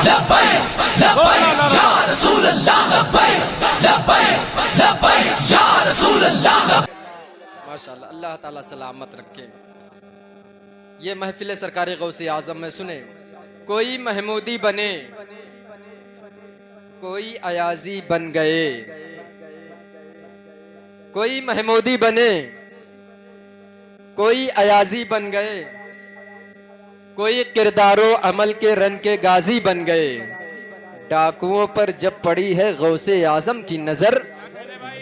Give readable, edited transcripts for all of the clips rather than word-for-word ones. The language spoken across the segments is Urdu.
لبیک لبیک یا رسول اللہ لبیک لبیک لبیک یا رسول اللہ. ماشاءاللہ، اللہ تعالیٰ سلامت رکھے. یہ محفل سرکار غوث اعظم میں سنیں، کوئی محمودی بنے کوئی ایازی بن گئے، کوئی محمودی بنے کوئی ایازی بن گئے، کوئی کردار و عمل کے رن کے غازی بن گئے. ڈاکوؤں پر جب پڑی ہے غوث اعظم کی نظر،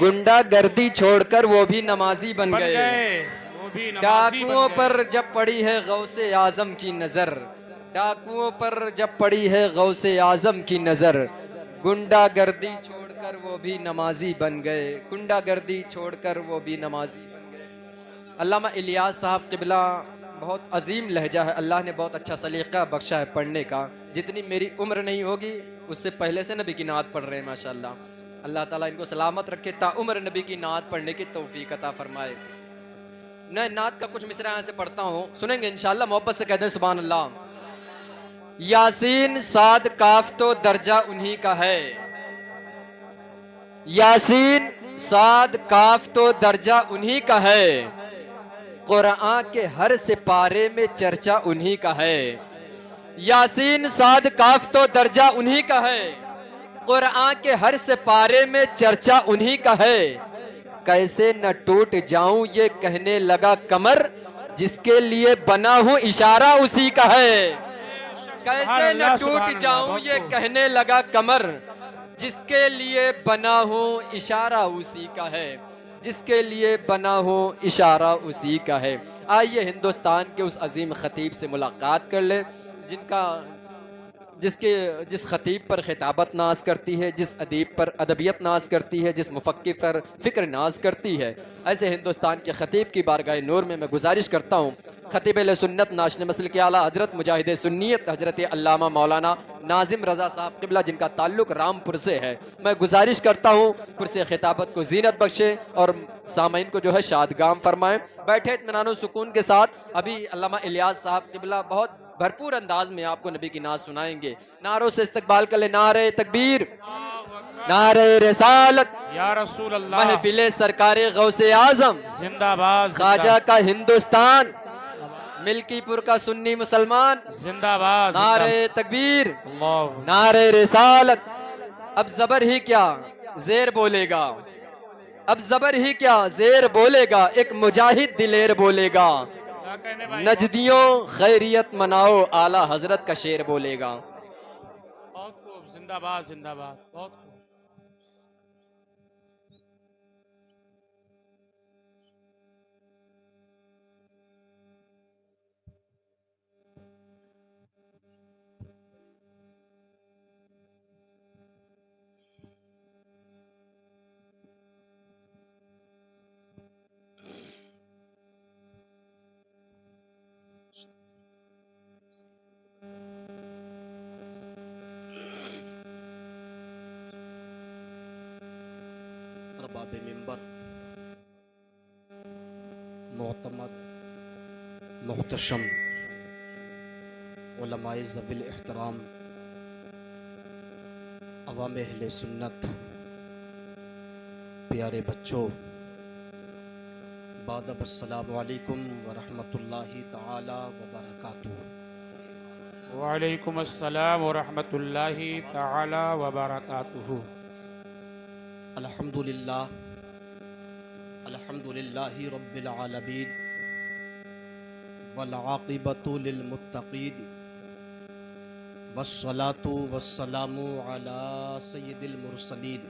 گنڈا گردی چھوڑ کر وہ بھی نمازی بن گئے. ڈاکوؤں پر جب پڑی ہے غوث اعظم کی نظر، ڈاکوؤں پر جب پڑی ہے غوث اعظم کی نظر، گنڈا گردی چھوڑ کر وہ بھی نمازی بن گئے. گنڈا گردی چھوڑ کر وہ بھی نمازی بن گئے. علامہ الیاس صاحب قبلہ بہت عظیم لہجہ ہے، اللہ نے بہت اچھا سلیقہ بخشا ہے پڑھنے کا. جتنی میری عمر نہیں ہوگی اس سے پہلے سے نبی کی نعت پڑھ رہے ہیں ماشاءاللہ. اللہ تعالیٰ ان کو سلامت رکھے، تا عمر نبی کی نعت پڑھنے کی توفیق عطا فرمائے. میں نعت کا کچھ مصرع یہاں سے پڑھتا ہوں، سنیں گے انشاءاللہ، محبت سے کہہ دیں سبحان اللہ. یاسین صاد کاف تو درجہ انہی کا ہے، یاسین صاد کاف تو درجہ انہی کا ہے، قرآن کے ہر سپارے میں چرچا انہی کا ہے. یاسین صاد کاف تو درجہ انہی کا ہے، قرآن کے ہر سپارے میں چرچا انہی کا ہے. کیسے نہ ٹوٹ جاؤں یہ کہنے لگا کمر، جس کے لیے بنا ہوں اشارہ اسی کا ہے. کیسے نہ ٹوٹ جاؤں یہ کہنے لگا کمر، جس کے لیے بنا ہوں اشارہ اسی کا ہے، جس کے لیے بنا ہوں اشارہ اسی کا ہے. آئیے ہندوستان کے اس عظیم خطیب سے ملاقات کر لیں جس خطیب پر خطابت ناز کرتی ہے، جس ادیب پر ادبیت ناز کرتی ہے، جس مفکر پر فکر ناز کرتی ہے. ایسے ہندوستان کے خطیب کی بارگاہ نور میں گزارش کرتا ہوں، خطیب اہل سنت ناشن مسل کے اعلیٰ حضرت مجاہد سنیت حضرت علامہ مولانا ناظم رضا صاحب قبلہ، جن کا تعلق رامپور سے ہے، میں گزارش کرتا ہوں کرسی خطابت کو زینت بخشیں اور سامعین کو جو ہے شادگام فرمائیں. بیٹھے اطمینان و سکون کے ساتھ. ابھی علامہ الیاس صاحب قبلہ بہت بھرپور انداز میں آپ کو نبی کی نعت سنائیں گے. نعروں سے استقبال کر لیں، نعرہ تکبیر، نعرہ رسالت، یا رسول اللہ، محفل سرکار غوث اعظم زندہ باد، خواجہ کا ہندوستان، ملکی پور کا سنی مسلمان، زندہ باد، نعرہ تکبیر، اللہ، نعرہ رسالت. اب زبر ہی کیا زیر بولے گا، اب زبر ہی کیا زیر بولے گا، ایک مجاہد دلیر بولے گا. نجدیوں خیریت مناؤ، اعلیٰ حضرت کا شعر بولے گا. بہت خوب، زندہ باد، زندہ باد، بہت خوب. ارباب منبر، معتمد، محتشم علماء ذوی الاحترام، عوام اہل سنت، پیارے بچوں، بادب السلام علیکم ورحمۃ اللہ تعالی وبرکاتہ. وعلیکم السلام ورحمۃ اللہ تعالی وبرکاتہ. الحمدللہ، الحمدللہ رب العالمین، والعاقبۃ للمتقین، والصلاة والسلام علی سید المرسلین،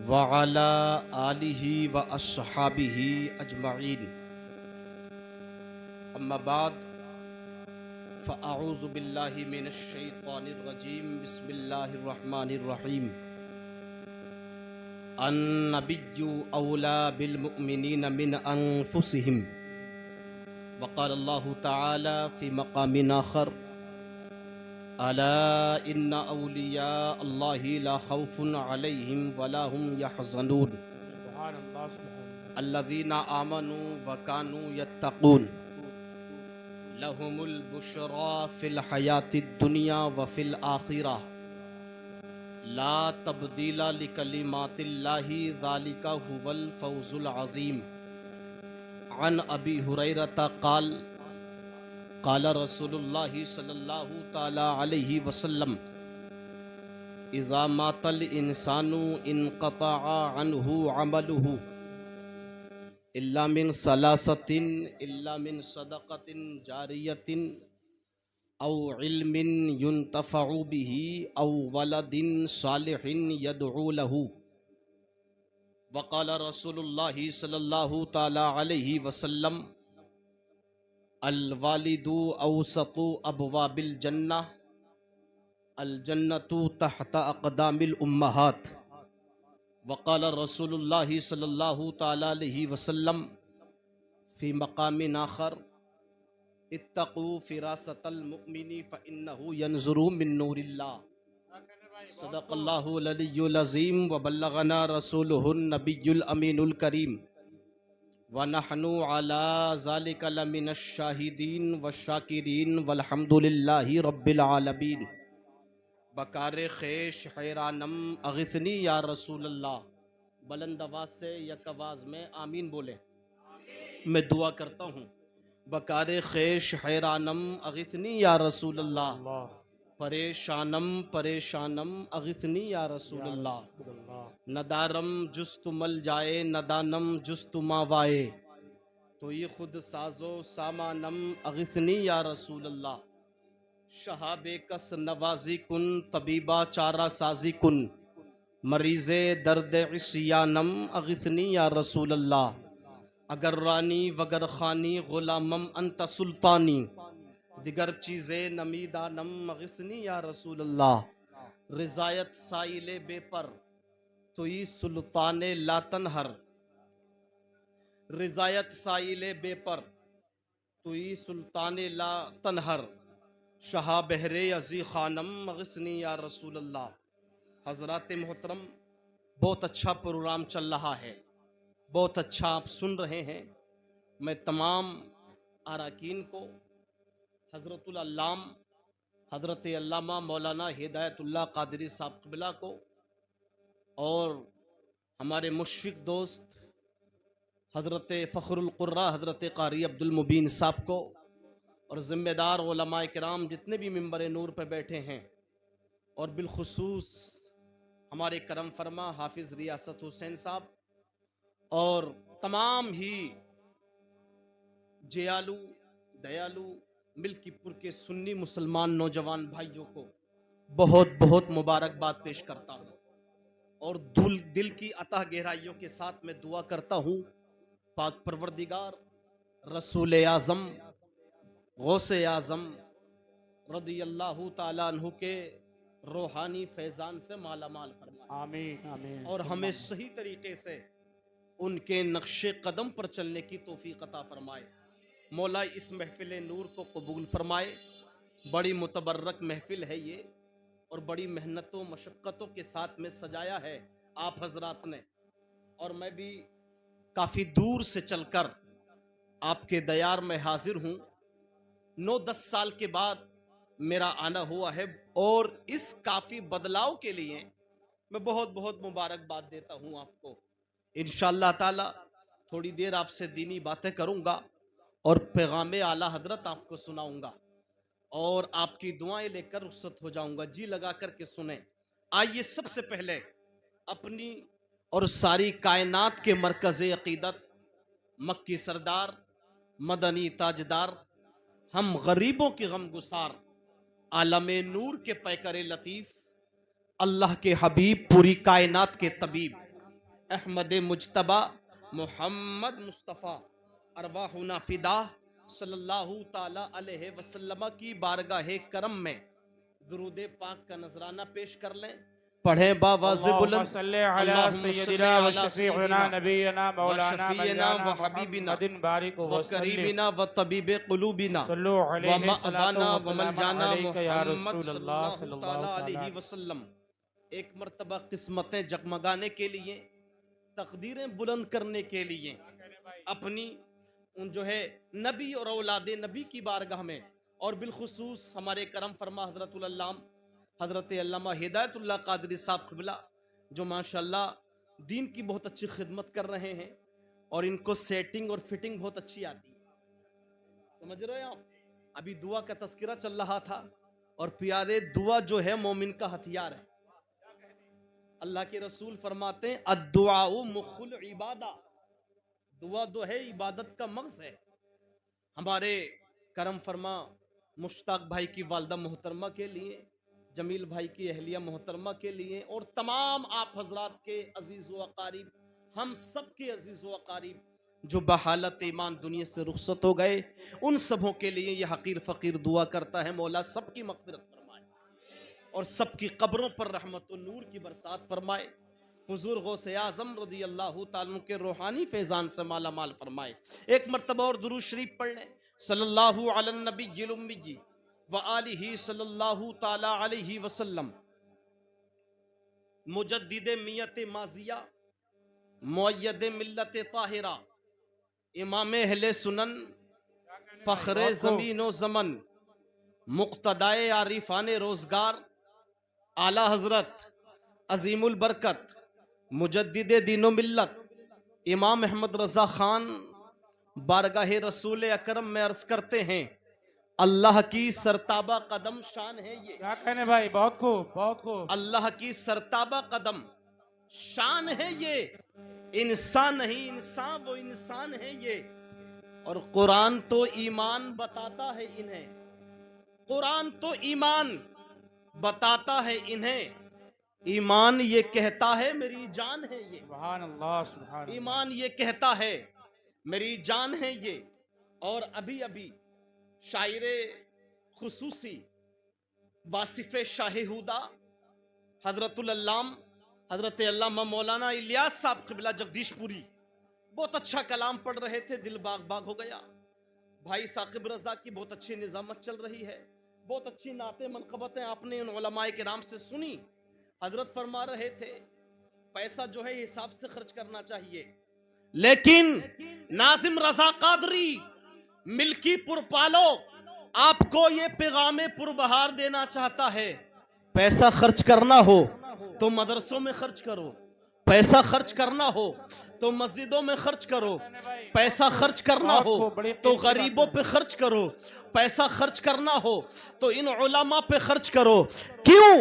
وعلی آلہ واصحابہ اجمعین. اما بعد، فاعوذ باللہ من الشیطان الرجیم، بسم اللہ الرحمن الرحیم. النبی اولی بالمؤمنین من انفسہم، وقال اللہ تعالی فی مقام آخر، الا ان اولیاء اللہ لا خوف علیہم ولا هم یحزنون سبحان اللہ، سبحان اللہ. الذین آمنوا وکانوا یتقون. لهم البشرى في الحياة الدنيا وفي الآخرة لا تبديل لكلمات الله ذلك هو الفوز العظيم عن أبي هريرة قال قال رسول الله صلى الله تعالى عليه وسلم إذا مات الإنسان انقطع عنه عمله إلا من ثلاثة إلا من صدقة جارية أو علم ينتفع به أو ولد صالح يدعو له وقال رسول الله صلى الله تعالى عليه وسلم الوالد أوسط أبواب الجنة الجنة تحت أقدام الأمهات وقال رسول الله صلى الله تعالى عليه وسلم في مقام آخر اتقوا فراسة المؤمن فإنه ينظر من نور الله صدق الله العلي العظيم وبلغنا رسوله النبي الأمين الكريم ونحن على ذلك لمن الشاهدين والشاكرين والحمد لله رب العالمين بکار خیش حیرانم اغثنی یا رسول اللہ. بلند آواز سے یک آواز میں آمین بولیں. میں دعا کرتا ہوں بکار خیش حیرانم اغثنی یا رسول اللہ، پریشانم پریشانم اغثنی یا رسول اللہ، ندارم جست مل جائے ندانم جست ماوائے، تو یہ خود سازو سامانم اغثنی یا رسول اللہ. شہاب کس نوازی کن طبیبہ چارہ سازی کن، مریض درد عصیانم اغثنی یا رسول اللہ. اگر رانی وگر خانی غلامم انت سلطانی، دیگر چیزیں نمیدانم اغثنی یا رسول اللہ. رضایت سائل بے پر توئی سلطان لا تنہر، رضایت سائل بے پر توئی سلطان لا تنہر، شہا بہر عزی خانم اغثنی یا رسول اللہ. حضرات محترم، بہت اچھا پروگرام چل رہا ہے، بہت اچھا آپ سن رہے ہیں. میں تمام اراکین کو، حضرت العلام حضرت علامہ مولانا ہدایت اللہ قادری صاحب قبلہ کو، اور ہمارے مشفق دوست حضرت فخر القرہ حضرت قاری عبد المبین صاحب کو، اور ذمہ دار علماء کرام جتنے بھی ممبر نور پہ بیٹھے ہیں، اور بالخصوص ہمارے کرم فرما حافظ ریاست حسین صاحب، اور تمام ہی جیالو دیالو ملکی پور کے سنی مسلمان نوجوان بھائیوں کو بہت بہت مبارکباد پیش کرتا ہوں، اور دل کی عطا گہرائیوں کے ساتھ میں دعا کرتا ہوں پاک پروردگار رسول اعظم غوث اعظم رضی اللہ تعالیٰ عنہ کے روحانی فیضان سے مالا مال فرمائے، آمین آمین، اور ہمیں صحیح طریقے سے ان کے نقش قدم پر چلنے کی توفیق عطا فرمائے. مولا اس محفل نور کو قبول فرمائے. بڑی متبرک محفل ہے یہ، اور بڑی محنتوں مشقتوں کے ساتھ میں سجایا ہے آپ حضرات نے، اور میں بھی کافی دور سے چل کر آپ کے دیار میں حاضر ہوں. 9-10 سال کے بعد میرا آنا ہوا ہے، اور اس کافی بدلاؤ کے لیے میں بہت بہت مبارکباد دیتا ہوں آپ کو. انشاءاللہ تعالی تھوڑی دیر آپ سے دینی باتیں کروں گا، اور پیغام اعلیٰ حضرت آپ کو سناؤں گا، اور آپ کی دعائیں لے کر رخصت ہو جاؤں گا. جی لگا کر کے سنیں. آئیے سب سے پہلے اپنی اور ساری کائنات کے مرکز عقیدت، مکی سردار، مدنی تاجدار، ہم غریبوں کی غم گسار، عالم نور کے پیکر لطیف، اللہ کے حبیب پوری کائنات کے طبیب، احمد مجتبی محمد مصطفیٰ ارواحنا فدا صلی اللہ تعالی علیہ وسلم کی بارگاہ کرم میں درود پاک کا نذرانہ پیش کر لیں. پڑھیں باواز اللہم بلند صلی علی سیدنا و شفیعنا نبینا مولانا و حبیبنا محمد بارک و وسلم کریمنا و طبیب قلوبنا صلو و علیہ مأوانا و صلاۃ ملجانا علیک یا محمد رسول صلی اللہ صلی اللہ اللہ تعالی علیہ علیہ وسلم. ایک مرتبہ قسمتیں جگمگانے کے لیے، تقدیریں بلند کرنے کے لیے، اپنی ان جو ہے نبی اور اولاد نبی کی بارگاہ میں، اور بالخصوص ہمارے کرم فرما حضرت علامہ ہدایت اللہ قادری صاحب قبلہ، جو ماشاءاللہ دین کی بہت اچھی خدمت کر رہے ہیں، اور ان کو سیٹنگ اور فٹنگ بہت اچھی آتی ہے. سمجھ رہے ہیں آپ؟ ابھی دعا کا تذکرہ چل رہا تھا، اور پیارے دعا جو ہے مومن کا ہتھیار ہے. اللہ کے رسول فرماتے ہیں الدعاء مخ العبادہ، دعا جو ہے عبادت کا مغز ہے. ہمارے کرم فرما مشتاق بھائی کی والدہ محترمہ کے لیے، جمیل بھائی کی اہلیہ محترمہ کے لیے، اور تمام آپ حضرات کے عزیز و اقارب، ہم سب کے عزیز و اقارب جو بحالت ایمان دنیا سے رخصت ہو گئے، ان سبوں کے لیے یہ حقیر فقیر دعا کرتا ہے مولا سب کی مغفرت فرمائے اور سب کی قبروں پر رحمت و نور کی برسات فرمائے. حضور غوث اعظم رضی اللہ تعالیٰ کے روحانی فیضان سے مالا مال فرمائے. ایک مرتبہ اور درود شریف پڑھ لیں. صلی اللہ علی النبی الأمی وآلہ صلی اللہ تعالی علیہ وسلم. مجدد میت ماضیہ، مؤید ملت طاہرہ، امام اہل سنن، فخر زمین و زمن، مقتدائے عارفان روزگار، اعلی حضرت عظیم البرکت مجدد دین و ملت امام احمد رضا خان بارگاہ رسول اکرم میں عرض کرتے ہیں اللہ کی سرتابہ قدم شان ہے یہ. کیا کہنے بھائی، بہت خوب بہت خوب. اللہ کی سرتابہ قدم شان ہے یہ، انسان نہیں انسان، وہ انسان ہے یہ. اور قرآن تو ایمان بتاتا ہے انہیں، قرآن تو ایمان بتاتا ہے انہیں. ایمان یہ کہتا ہے میری جان ہے یہ، سبحان اللہ سبحان اللہ. ایمان یہ کہتا ہے میری جان ہے یہ. اور ابھی ابھی شاعر خصوصی واصف شاہ ہودہ حضرت العلام حضرت علامہ مولانا الیاس صاحب قبلہ جگدیش پوری بہت اچھا کلام پڑھ رہے تھے، دل باغ باغ ہو گیا. بھائی ثاقب رضا کی بہت اچھی نظامت چل رہی ہے، بہت اچھی نعتیں منقبتیں آپ نے ان علماء کرام سے سنی. حضرت فرما رہے تھے پیسہ جو ہے حساب سے خرچ کرنا چاہیے، لیکن ناظم رضا قادری ملکی پور پالو آپ کو یہ پیغام پربہار دینا چاہتا ہے. پیسہ خرچ کرنا ہو تو مدرسوں میں خرچ کرو، پیسہ خرچ کرنا ہو تو مسجدوں میں خرچ کرو، پیسہ خرچ کرنا ہو تو غریبوں پہ خرچ کرو، پیسہ خرچ کرنا ہو تو ان علماء پہ خرچ کرو. کیوں؟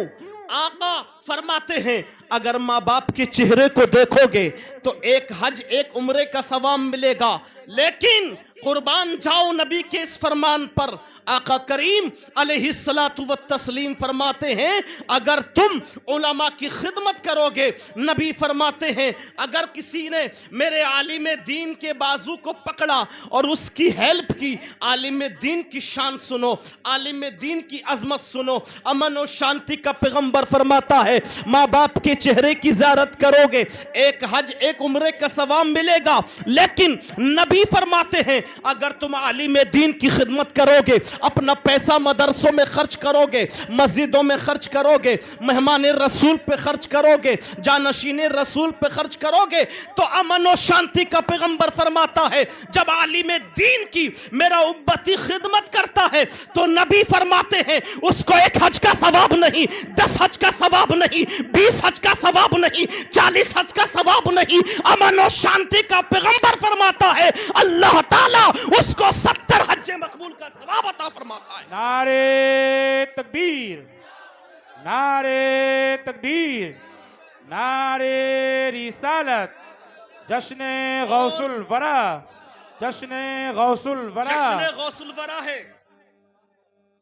آقا فرماتے ہیں اگر ماں باپ کے چہرے کو دیکھو گے تو ایک حج ایک عمرے کا ثواب ملے گا، لیکن قربان جاؤ نبی کے اس فرمان پر. آقا کریم علیہ الصلاۃ والتسلیم فرماتے ہیں اگر تم علماء کی خدمت کرو گے، نبی فرماتے ہیں اگر کسی نے میرے عالم دین کے بازو کو پکڑا اور اس کی ہیلپ کی، عالم دین کی شان سنو، عالم دین کی عظمت سنو. امن و شانتی کا پیغمبر فرماتا ہے ماں باپ کے چہرے کی زیارت کرو گے ایک حج ایک عمرے کا ثواب ملے گا، لیکن نبی فرماتے ہیں اگر تم عالم دین کی خدمت کرو گے، اپنا پیسہ مدرسوں میں خرچ کرو گے، مسجدوں میں خرچ کرو گے، مہمان رسول پہ خرچ کرو گے، جانشین رسول پہ خرچ کرو گے، تو امن و شانتی کا پیغمبر فرماتا ہے جب عالم دین کی میرا امتی خدمت کرتا ہے تو نبی فرماتے ہیں اس کو ایک حج کا ثواب نہیں، 10 حج کا ثواب نہیں، 20 حج کا ثواب نہیں، 40 حج کا ثواب نہیں. امن و شانتی کا پیغمبر فرماتا ہے اللہ تعالیٰ اس کو 70 حج مقبول کا ثواب عطا فرماتا ہے. نعرے تکبیر، نعرے تکبیر، نعرے رسالت، جشن غوث الورا، جشن غوث الورا، جشن غوث الورا ہے.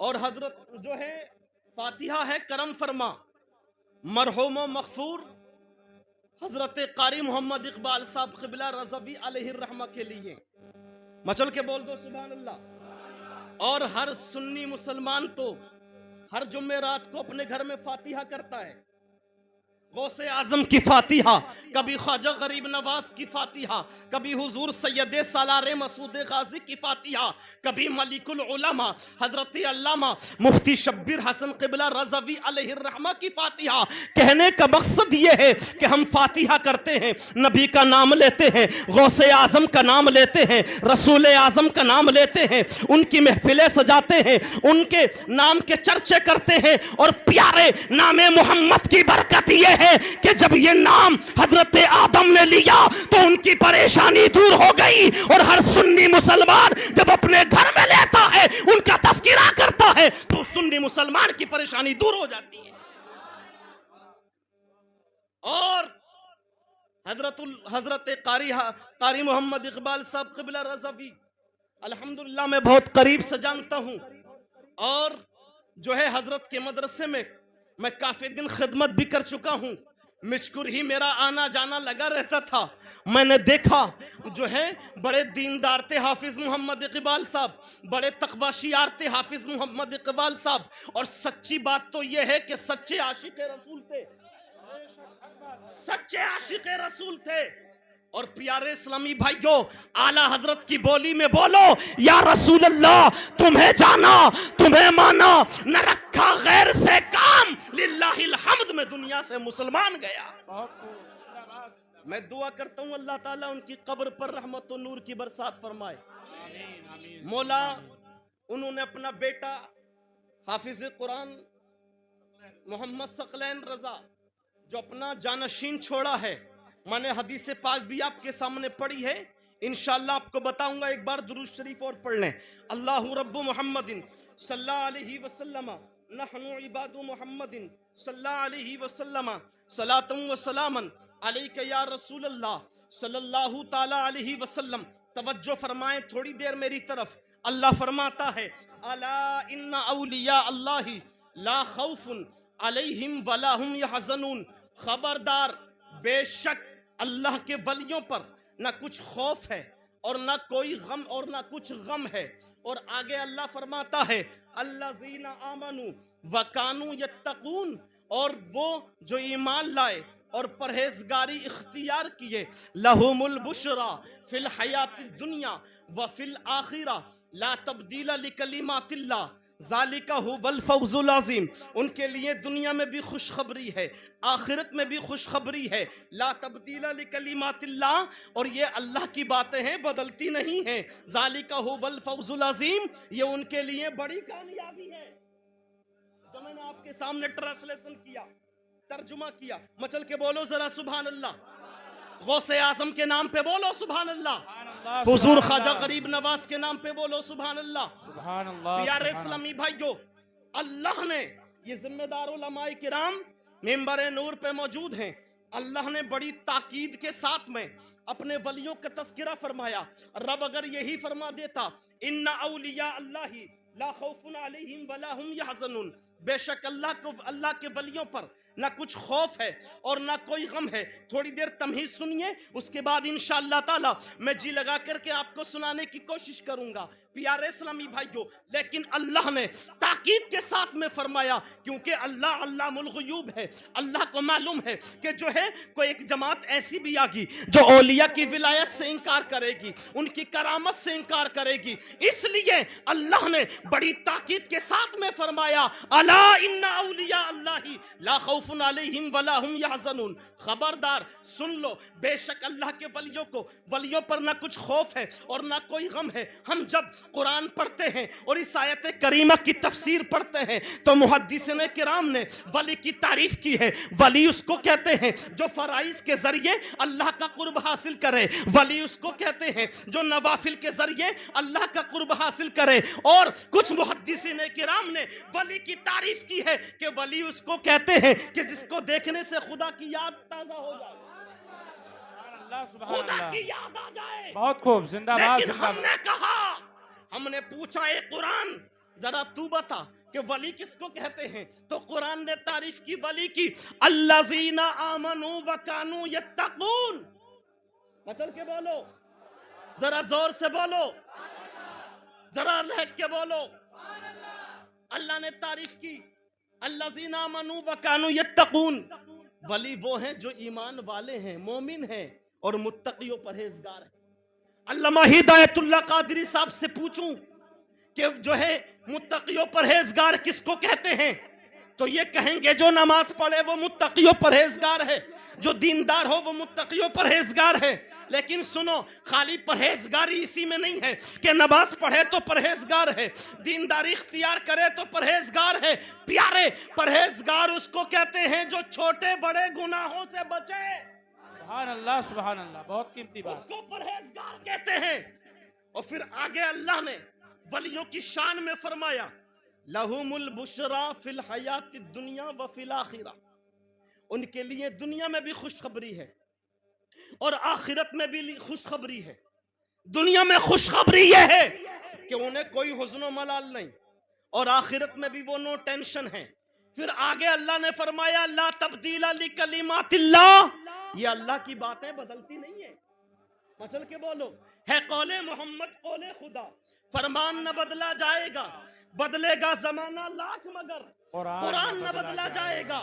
اور حضرت جو ہے فاتحہ ہے کرم فرما مرحوم و مغفور حضرت قاری محمد اقبال صاحب قبلہ رضوی علیہ الرحمہ کے لیے. مچل کے بول دو سبحان اللہ. اور ہر سنی مسلمان تو ہر جمعرات کو اپنے گھر میں فاتحہ کرتا ہے. غوث اعظم کی فاتحہ، کبھی خواجہ غریب نواز کی فاتحہ، کبھی حضور سید سالار مسعود غازی کی فاتحہ، کبھی ملک العلماء حضرت علامہ مفتی شبیر حسن قبلہ رضوی علیہ الرحمہ کی فاتحہ۔ کہنے کا مقصد یہ ہے کہ ہم فاتحہ کرتے ہیں، نبی کا نام لیتے ہیں، غوث اعظم کا نام لیتے ہیں، رسول اعظم کا نام لیتے ہیں، ان کی محفلیں سجاتے ہیں، ان کے نام کے چرچے کرتے ہیں، اور پیارے نام محمد کی برکت یہ ہے کہ جب یہ نام حضرت آدم نے لیا تو ان کی پریشانی دور ہو گئی، اور ہر سنی مسلمان جب اپنے گھر میں لیتا ہے، ان کا تذکرہ کرتا ہے، تو سنی مسلمان کی پریشانی دور ہو جاتی ہے۔ اور حضرت قاری محمد اقبال صاحب قبلہ رضوی الحمدللہ میں بہت قریب سے جانتا ہوں، اور جو ہے حضرت کے مدرسے میں کافی دن خدمت بھی کر چکا ہوں، مجکر ہی میرا آنا جانا لگا رہتا تھا۔ میں نے دیکھا جو ہے بڑے دیندار تھے حافظ محمد اقبال صاحب، بڑے تقوی شیار تھے حافظ محمد اقبال صاحب، اور سچی بات تو یہ ہے کہ سچے عاشق رسول تھے، سچے عاشق رسول تھے۔ اور پیارے اسلامی بھائیوں، اعلیٰ حضرت کی بولی میں بولو، یا رسول اللہ تمہیں جانا تمہیں مانا، نہ رکھا غیر سے کام، للہ الحمد میں دنیا سے مسلمان گیا۔ میں دعا کرتا ہوں اللہ تعالیٰ ان کی قبر پر رحمت و نور کی برسات فرمائے۔ مولا انہوں نے اپنا بیٹا حافظ قرآن محمد ثقلین رضا جو اپنا جانشین چھوڑا ہے، میں نے حدیث پاک بھی آپ کے سامنے پڑھی ہے، انشاءاللہ آپ کو بتاؤں گا، ایک بار درود شریف اور پڑھ لیں۔ اللہ رب محمد صلی اللہ علیہ وسلم، نحن عباد محمد صلی اللہ علیہ وسلم، صلاۃ و سلاما علیک یا رسول اللہ صلی اللہ تعالی علیہ وسلم۔ توجہ فرمائیں تھوڑی دیر میری طرف۔ اللہ فرماتا ہے، الا ان اولیاء اللہ لا خوف علیہم ولا هم یحزنون، خبردار بے شک اللہ کے ولیوں پر نہ کچھ خوف ہے اور نہ کوئی غم اور نہ کچھ غم ہے۔ اور آگے اللہ فرماتا ہے، الذین آمنوا وکانوا یتقون، اور وہ جو ایمان لائے اور پرہیزگاری اختیار کیے، لہم البشریٰ فی الحیات الدنیا وفی الآخرہ لا تبدیل لکلمات اللہ ذالک هو الفوز العظیم، ان کے لیے دنیا میں بھی خوشخبری ہے، آخرت میں بھی خوشخبری ہے، لا تبدیل لکلمات اللہ، اور یہ اللہ کی باتیں ہیں، بدلتی نہیں ہیں، ذالک هو الفوز العظیم، یہ ان کے لیے بڑی کامیابی ہے۔ جو میں نے آپ کے سامنے ٹرانسلیشن کیا، ترجمہ کیا، مچل کے بولو ذرا سبحان اللہ، غوث اعظم کے نام پہ بولو سبحان اللہ، حضور خواجہ غریب نواز کے نام پہ بولو سبحان اللہ۔ سبحان اللہ۔ پیارے اسلامی بھائیوں، اللہ نے یہ ذمہ دار علماء کرام ممبر نور پہ موجود ہیں، اللہ نے بڑی تاکید کے ساتھ میں اپنے ولیوں کا تذکرہ فرمایا۔ رب اگر یہی فرما دیتا، ان اولیاء اللہ لا خوف علیہم ولا هم یحزنون، بے شک اللہ کے ولیوں پر نہ کچھ خوف ہے اور نہ کوئی غم ہے۔ تھوڑی دیر تمہید سنیے، اس کے بعد انشاءاللہ تعالی میں جی لگا کر کے آپ کو سنانے کی کوشش کروں گا۔ پیارے اسلامی بھائیوں، لیکن اللہ نے تاکید کے ساتھ میں فرمایا، کیونکہ اللہ علام الغیوب ہے، اللہ کو معلوم ہے کہ جو ہے کوئی ایک جماعت ایسی بھی آگی جو اولیاء کی ولایت سے انکار کرے گی، ان کی کرامت سے انکار کرے گی، اس لیے اللہ نے بڑی تاکید کے ساتھ میں فرمایا، الا ان اولیاء اللہ لا خوف علیہم ولا هم یحزنون، خبردار سن لو، بے شک اللہ کے ولیوں پر نہ کچھ خوف ہے اور نہ کوئی غم ہے۔ ہم جب قرآن پڑھتے ہیں اور اس آیت کریمہ کی تفسیر پڑھتے ہیں تو محدثین کرام نے ولی کی تعریف کی ہے۔ ولی اس کو کہتے ہیں جو فرائض کے ذریعے اللہ کا قرب حاصل کرے، ولی اس کو کہتے ہیں جو نوافل کے ذریعے اللہ کا قرب حاصل کرے، اور کچھ محدثین کرام نے ولی کی تعریف کی ہے کہ ولی اس کو کہتے ہیں کہ جس کو دیکھنے سے خدا کی یاد تازہ ہو جائے، خدا کی یاد آ جائے۔ بہت خوب، زندہ باد۔ لیکن ہم نے کہا، ہم نے پوچھا، اے قرآن ذرا تو بتا کہ ولی کس کو کہتے ہیں؟ تو قرآن نے تعریف کی ولی کی، الذین آمنوا وکانوا یتقون۔ مچل کے بولو، ذرا زور سے بولو، ذرا لہک کے بولو۔ اللہ نے تعریف کی، الذین آمنوا وکانوا یتقون، ولی وہ ہیں جو ایمان والے ہیں، مومن ہیں اور متقی و پرہیزگار ہیں۔ علامہ ہدایت اللہ قادری صاحب سے پوچھوں کہ جو ہے متقی و پرہیزگار کس کو کہتے ہیں، تو یہ کہیں گے جو نماز پڑھے وہ متقی و پرہیزگار ہے، جو دیندار ہو وہ متقی و پرہیزگار ہے۔ لیکن سنو، خالی پرہیزگاری اسی میں نہیں ہے کہ نماز پڑھے تو پرہیزگار ہے، دینداری اختیار کرے تو پرہیزگار ہے۔ پیارے، پرہیزگار اس کو کہتے ہیں جو چھوٹے بڑے گناہوں سے بچے، سبحان اللہ، بہت قیمتی اس بات۔ کو پرہیزگار کہتے ہیں۔ اور پھر آگے اللہ نے ولیوں کی شان میں فرمایا لَهُمُ الْبُشْرَى فِي الْحَيَاةِ الدُّنْيَا وَفِي الْآخِرَةِ، ان کے لیے دنیا میں بھی خوشخبری ہے اور آخرت میں بھی خوشخبری ہے۔ دنیا میں خوشخبری یہ ہے کہ انہیں کوئی حزن و ملال نہیں، اور آخرت میں بھی وہ نو ٹینشن ہے۔ پھر آگے اللہ نے فرمایا لا تبدیل لکلمات اللہ، یہ اللہ کی باتیں بدلتی نہیں ہیں، مچل کے بولو، ہے قول محمد قول خدا، فرمان نہ بدلا جائے گا، بدلے گا زمانہ لاکھ مگر قرآن نہ بدلا جائے گا۔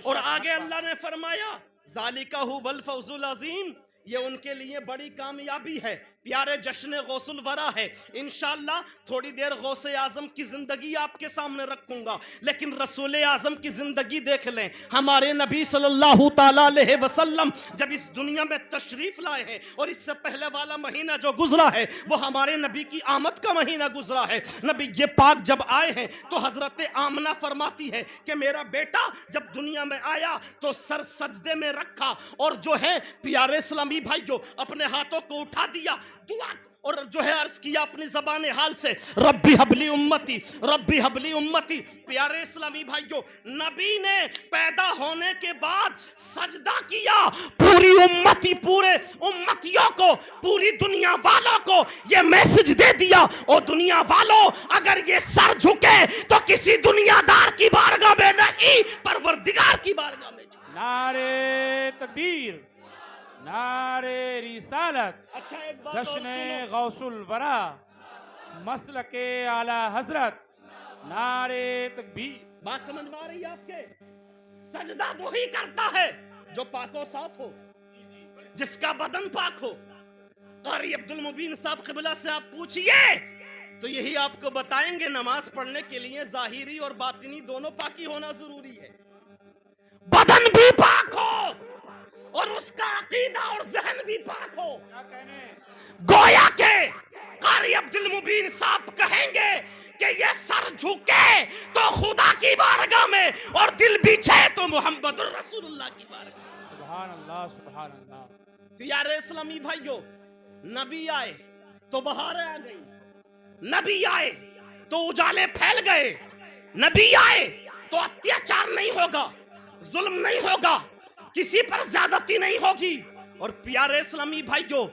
اور آگے اللہ نے فرمایا ذالک ھو الفوز العظیم، یہ ان کے لیے بڑی کامیابی ہے۔ پیارے، جشن غوث الورا ہے، انشاءاللہ تھوڑی دیر غوث اعظم کی زندگی آپ کے سامنے رکھوں گا، لیکن رسول اعظم کی زندگی دیکھ لیں۔ ہمارے نبی صلی اللہ تعالیٰ علیہ وسلم جب اس دنیا میں تشریف لائے ہیں، اور اس سے پہلے والا مہینہ جو گزرا ہے وہ ہمارے نبی کی آمد کا مہینہ گزرا ہے۔ نبی یہ پاک جب آئے ہیں تو حضرت آمنہ فرماتی ہے کہ میرا بیٹا جب دنیا میں آیا تو سر سجدے میں رکھا، اور جو ہے پیارے اسلامی بھائیو اپنے ہاتھوں کو اٹھا دیا، دعا اور جو ہے عرض کیا اپنی زبان حال سے ربی حبلی امتی، ربی حبلی امتی۔ پیارے اسلامی بھائیو، نبی نے پیدا ہونے کے بعد سجدہ کیا، پوری امتی، پورے امتیوں کو، پوری دنیا والوں کو یہ میسج دے دیا، او دنیا والوں اگر یہ سر جھکے تو کسی دنیا دار کی بارگاہ میں نہیں، پروردگار کی بارگاہ میں جھکے۔ نعرے تکبیر، نعرے رسالت، اچھا ایک بات اور جشن سنو، غوث الورا، مسلک اعلی حضرت، نعرے تکبیر۔ بات سمجھ میں آ رہی ہے آپ کے؟ سجدہ وہی کرتا ہے جو پاک و صاف ہو، جس کا بدن پاک ہو۔ قاری عبد المبین صاحب قبلہ سے آپ پوچھئے تو یہی آپ کو بتائیں گے، نماز پڑھنے کے لیے ظاہری اور باطنی دونوں پاکی ہونا ضروری ہے۔ بدن بھی پاک ہو اور اس کا عقیدہ اور ذہن بھی پاک ہو۔ گویا کہ قاری عبد المبین صاحب کہیں گے کہ یہ سر جھکے تو خدا کی بارگاہ میں، اور دل بچھے تو محمد الرسول اللہ کی بارگاہ میں۔ سبحان اللہ، سبحان اللہ۔ پیارے اسلامی بھائیو، نبی آئے تو بہاریں آ گئی، نبی آئے تو اجالے پھیل گئے، نبی آئے تو اتیاچار نہیں ہوگا، ظلم نہیں ہوگا، کسی پر زیادتی نہیں ہوگی۔ اور پیارے اسلامی بھائیو،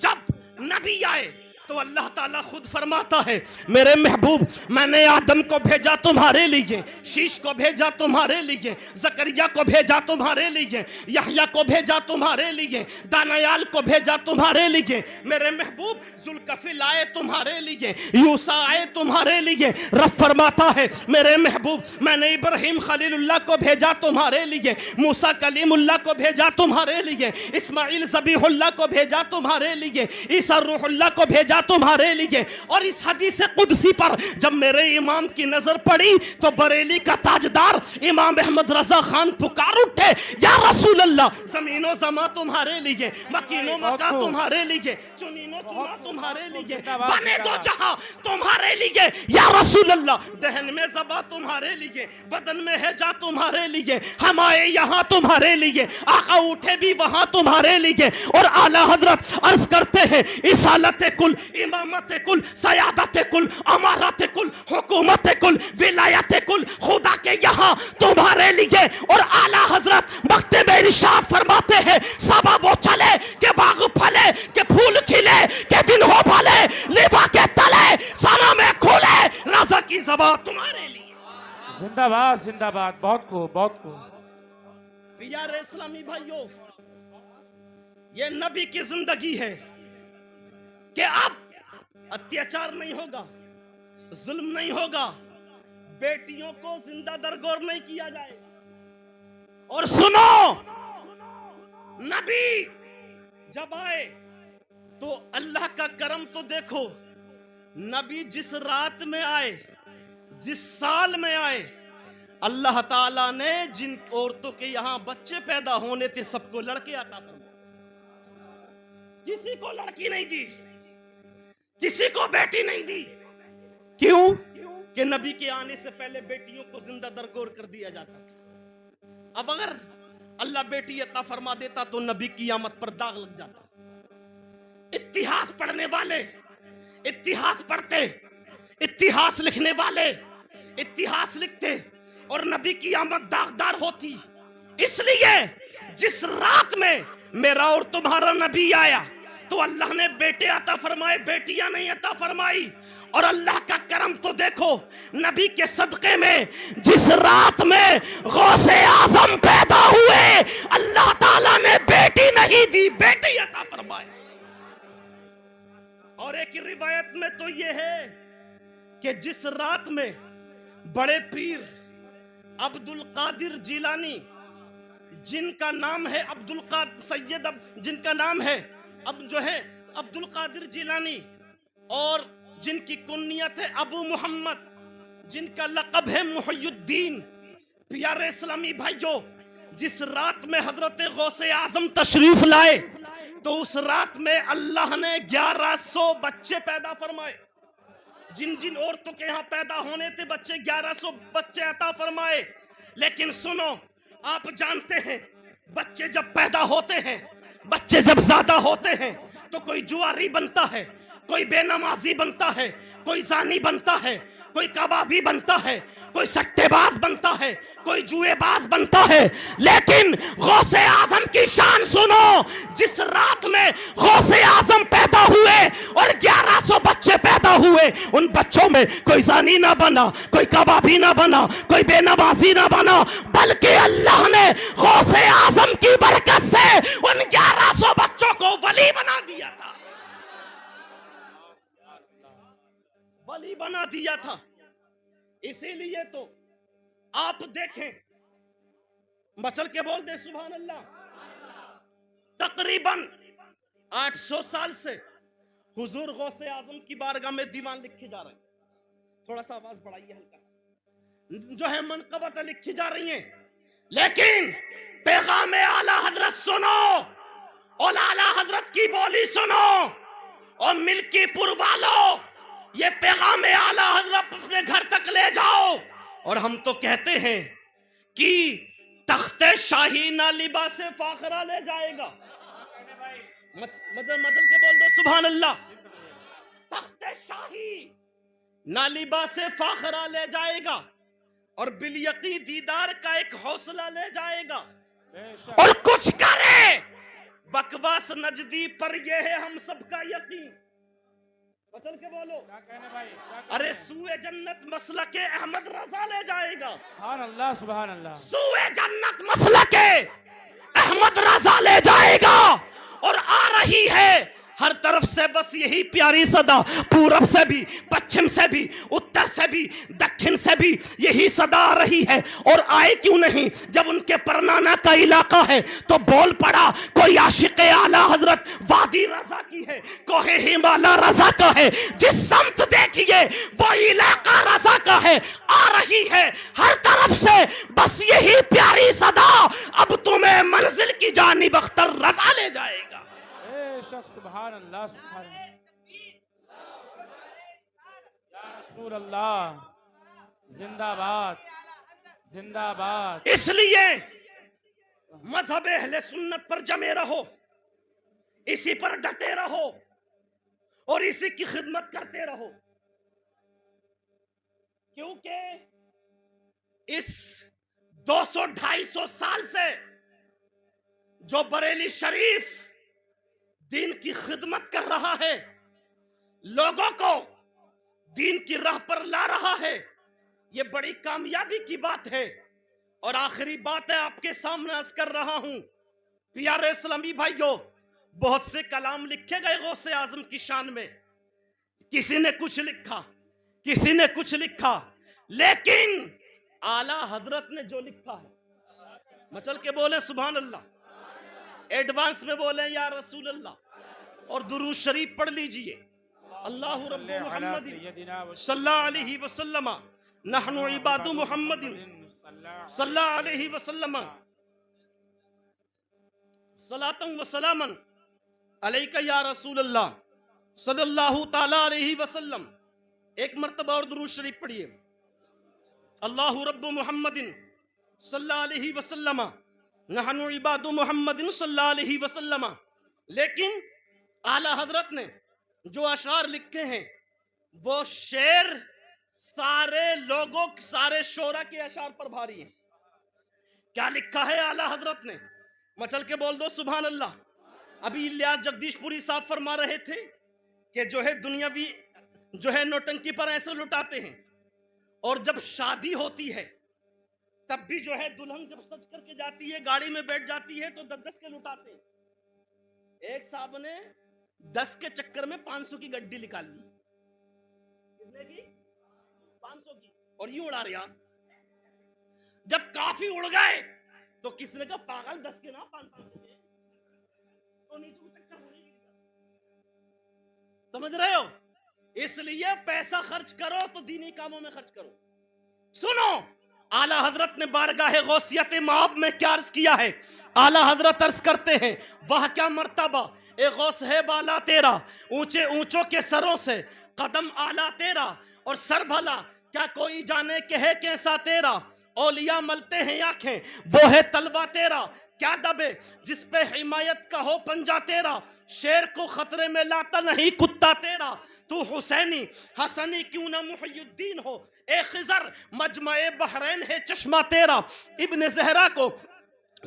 جب نبی آئے تو اللہ تعالیٰ خود فرماتا ہے میرے محبوب میں نے آدم کو بھیجا تمہارے لیے، شیش کو بھیجا تمہارے لیے، زکریا کو بھیجا تمہارے لیے، یحییٰ کو بھیجا تمہارے لیے، دانیال کو بھیجا تمہارے لیے، میرے محبوب ذوالکفل آئے تمہارے لیے، یوسیٰ آئے تمہارے لیے۔ رب فرماتا ہے میرے محبوب میں نے ابراہیم خلیل اللہ کو بھیجا تمہارے لیے، موسیٰ کلیم اللہ کو بھیجا تمہارے لیے، اسماعیل ذبیح اللہ کو بھیجا تمہارے لیے، عیسیٰ روح اللہ کو بھیجا تمہارے لیے۔ اور اس حدیث قدسی پر جب میرے امام کی نظر پڑی تو بریلی کا تاجدار امام احمد رضا خان پکار اٹھے یا رسول اللہ، زمین و زمان تمہارے لیے، مکین و مکا تمہارے لیے، چنین و چنا تمہارے لیے، بنے دو جہاں تمہارے لیے یا رسول اللہ، دہن میں زبا تمہارے لیے، بدن میں ہے جا تمہارے لیے، ہم آئے یہاں تمہارے لیے، آقا اٹھے بھی وہاں تمہارے لیے۔ اور اعلیٰ حضرت عرض کرتے ہیں اصالت کل، امامت کل، سیادت کل، امارت کل، حکومت کل، ولایت کل خدا کے یہاں تمہارے لیے۔ اور اعلیٰ حضرت مکتب ارشاد فرماتے ہیں سبب وہ چلے کہ باغ پھلے، کہ پھول کھلے، کہ دن ہو بھلے، لیوا کے تلے سنا میں کھولے، رضا کی زبان تمہارے لیے۔ زندہ باد، زندہ باد، بہت خوب، بہت خوب۔ پیارے اسلامی بھائیو، یہ نبی کی زندگی ہے کہ اب اتیاچار نہیں ہوگا، ظلم نہیں ہوگا، بیٹیوں کو زندہ درگور نہیں کیا جائے گا، اور سنو، نبی جب آئے تو اللہ کا کرم تو دیکھو، نبی جس رات میں آئے، جس سال میں آئے، اللہ تعالیٰ نے جن عورتوں کے یہاں بچے پیدا ہونے تھے سب کو لڑکے عطا فرمائے. کسی کو لڑکی نہیں دی، کسی کو بیٹی نہیں دی. کیوں؟ کہ نبی کے آنے سے پہلے بیٹیوں کو زندہ درگور کر دیا جاتا تھا. اب اگر اللہ بیٹی عطا فرما دیتا تو نبی کی قیامت پر داغ لگ جاتا. اتہاس پڑھنے والے اتہاس پڑھتے، اتہاس لکھنے والے اتہاس لکھتے اور نبی کی آمد داغدار ہوتی. اس لیے جس رات میں میرا اور تمہارا نبی آیا تو اللہ نے بیٹے عطا فرمائے، بیٹیاں نہیں عطا فرمائی. اور اللہ کا کرم تو دیکھو، نبی کے صدقے میں جس رات میں غوث اعظم پیدا ہوئے اللہ تعالیٰ نے بیٹی نہیں دی، بیٹی عطا فرمائے. اور ایک روایت میں تو یہ ہے کہ جس رات میں بڑے پیر عبد القادر جیلانی، جن کا نام ہے عبد القادر سید، جن کا نام ہے اب جو ہے عبد القادر جیلانی، اور جن کی کنیت ہے ابو محمد، جن کا لقب ہے محی الدین. پیارے اسلامی بھائیوں، جس رات میں حضرت غوث اعظم تشریف لائے تو اس رات میں اللہ نے 1100 بچے پیدا فرمائے. جن جن عورتوں کے یہاں پیدا ہونے تھے بچے، 1100 بچے عطا فرمائے. لیکن سنو، آپ جانتے ہیں بچے جب پیدا ہوتے ہیں، بچے جب زیادہ ہوتے ہیں تو کوئی جواری بنتا ہے، کوئی بے نمازی بنتا ہے، کوئی زانی بنتا ہے، کوئی کبابی بنتا ہے، کوئی سٹے باز بنتا ہے، کوئی جوئے باز بنتا ہے. لیکن غوث اعظم کی شان سنو، جس رات میں غوث اعظم پیدا ہوئے اور 1100 بچے پیدا ہوئے، ان بچوں میں کوئی زانی نہ بنا، کوئی کبابی نہ بنا، کوئی بے نمازی نہ بنا، بلکہ اللہ نے غوث اعظم کی برکت سے ان 1100 بچوں کو ولی بنا دیا تھا، ولی بنا دیا تھا. اسی لیے تو آپ دیکھیں، مچل کے بول دے سبحان اللہ. تقریباً 800 سال سے حضور غوث اعظم کی بارگاہ میں دیوان لکھے جا رہے ہیں. تھوڑا سا آواز بڑھائیے ہلکا سا، جو ہے منقبتیں لکھی جا رہی ہیں. لیکن پیغام اعلیٰ حضرت سنو، اور اعلیٰ حضرت کی بولی سنو، اور ملکی پور والوں یہ پیغام اعلیٰ حضرت اپنے گھر تک لے جاؤ. اور ہم تو کہتے ہیں کہ تخت شاہی نہ لباس فاخرہ لے جائے گا. مجل کے بول دو سبحان اللہ. تخت شاہی نہ لباس فاخرہ لے جائے گا، اور بالیقی دیدار کا ایک حوصلہ لے جائے گا. اور کچھ کرے بکواس نجدی پر یہ ہے ہم سب کا یقین. چل کے بولو، ارے سوئے جنت مسلک احمد رضا لے جائے گا. سبحان اللہ سبحان اللہ. سوئے جنت مسلک احمد رضا لے جائے گا. اور آ رہی ہے ہر طرف سے بس یہی پیاری صدا، پورب سے بھی، پچھم سے بھی، اتر سے بھی، دکھن سے بھی یہی صدا آ رہی ہے. اور آئے کیوں نہیں جب ان کے پرنانا کا علاقہ ہے تو بول پڑا کوئی عاشق اعلیٰ حضرت وادی رضا کی ہے، کوہ ہمالا رضا کا ہے، جس سمت دیکھیے وہ علاقہ رضا کا ہے. آ رہی ہے ہر طرف سے بس یہی پیاری صدا، اب تمہیں منزل کی جانب اختر رضا لے جائے گا. سبحان اللہ سبحان اللہ. یا رسول اللہ زندہ باد زندہ باد. اس لیے مذہب اہل سنت پر جمے رہو، اسی پر ڈٹے رہو اور اسی کی خدمت کرتے رہو. کیونکہ اس 200-250 سال سے جو بریلی شریف دین کی خدمت کر رہا ہے، لوگوں کو دین کی راہ پر لا رہا ہے، یہ بڑی کامیابی کی بات ہے. اور آخری بات ہے آپ کے سامنے عرض کر رہا ہوں، پیارے اسلامی بھائیوں، بہت سے کلام لکھے گئے غوث اعظم کی شان میں، کسی نے کچھ لکھا، کسی نے کچھ لکھا، لیکن اعلیٰ حضرت نے جو لکھا ہے مچل کے بولے سبحان اللہ، ایڈوانس میں بولے یا رسول اللہ، اور درود شریف پڑھ لیجئے۔ اللہ رب صلی علی محمد سیدنا و صلی اللہ علیہ وسلم نحن عباد محمد صلی اللہ علیہ وسلم صلاۃ و سلاما علیک یا رسول اللہ صلی اللہ تعالی علیہ وسلم۔ ایک مرتبہ اور درود شریف پڑھیے۔ اللہ رب محمد صلی اللہ علیہ وسلم نحن عباد محمد صلی اللہ علیہ وسلم۔ لیکن اعلیٰ حضرت نے جو اشعار لکھے ہیں وہ شعر سارے لوگوں، سارے شعراء کے اشعار پر بھاری ہیں۔ کیا لکھا ہے اعلیٰ حضرت نے؟ مچل کے بول دو سبحان اللہ۔ ابھی الیاس جگدیش پوری صاحب فرما رہے تھے کہ جو ہے دنیاوی جو ہے نوٹنکی پر ایسے لٹاتے ہیں، اور جب شادی ہوتی ہے تب بھی جو ہے دلہن جب سج کر کے جاتی ہے، گاڑی میں بیٹھ جاتی ہے تو 10 کے لٹاتے ہیں۔ ایک صاحب نے 10 کے چکر میں 500 کی گڈی نکال لی۔ کتنے کی؟ 500 کی، اور یہ اڑا رہا۔ جب کافی اڑ گئے تو کس نے کہا پاگل 10 کے نا 500 کے، تو نیچے کو چکر ہونے گی۔ سمجھ رہے ہو؟ اس لیے پیسہ خرچ کرو تو دینی کاموں میں خرچ کرو۔ سنو اعلیٰ حضرت نے بارگاہ غوثیت مآب میں کیا عرض کیا ہے۔ اعلیٰ حضرت عرض کرتے ہیں وہ کیا مرتبہ اے غوث ہے بالا تیرا، اونچے اونچوں کے سروں سے قدم اعلیٰ تیرا، اور سر بھلا کیا کوئی جانے کہ ہے کیسا تیرا، اولیاء ملتے ہیں آنکھیں وہ ہے طلبہ تیرا، کیا دبے جس پہ حمایت کا ہو پنجہ تیرا، شیر کو خطرے میں لاتا نہیں کتا تیرا، تو حسینی حسنی کیوں نہ محی الدین ہو، اے خضر مجمع بحرین ہے چشمہ تیرا، ابن زہرا کو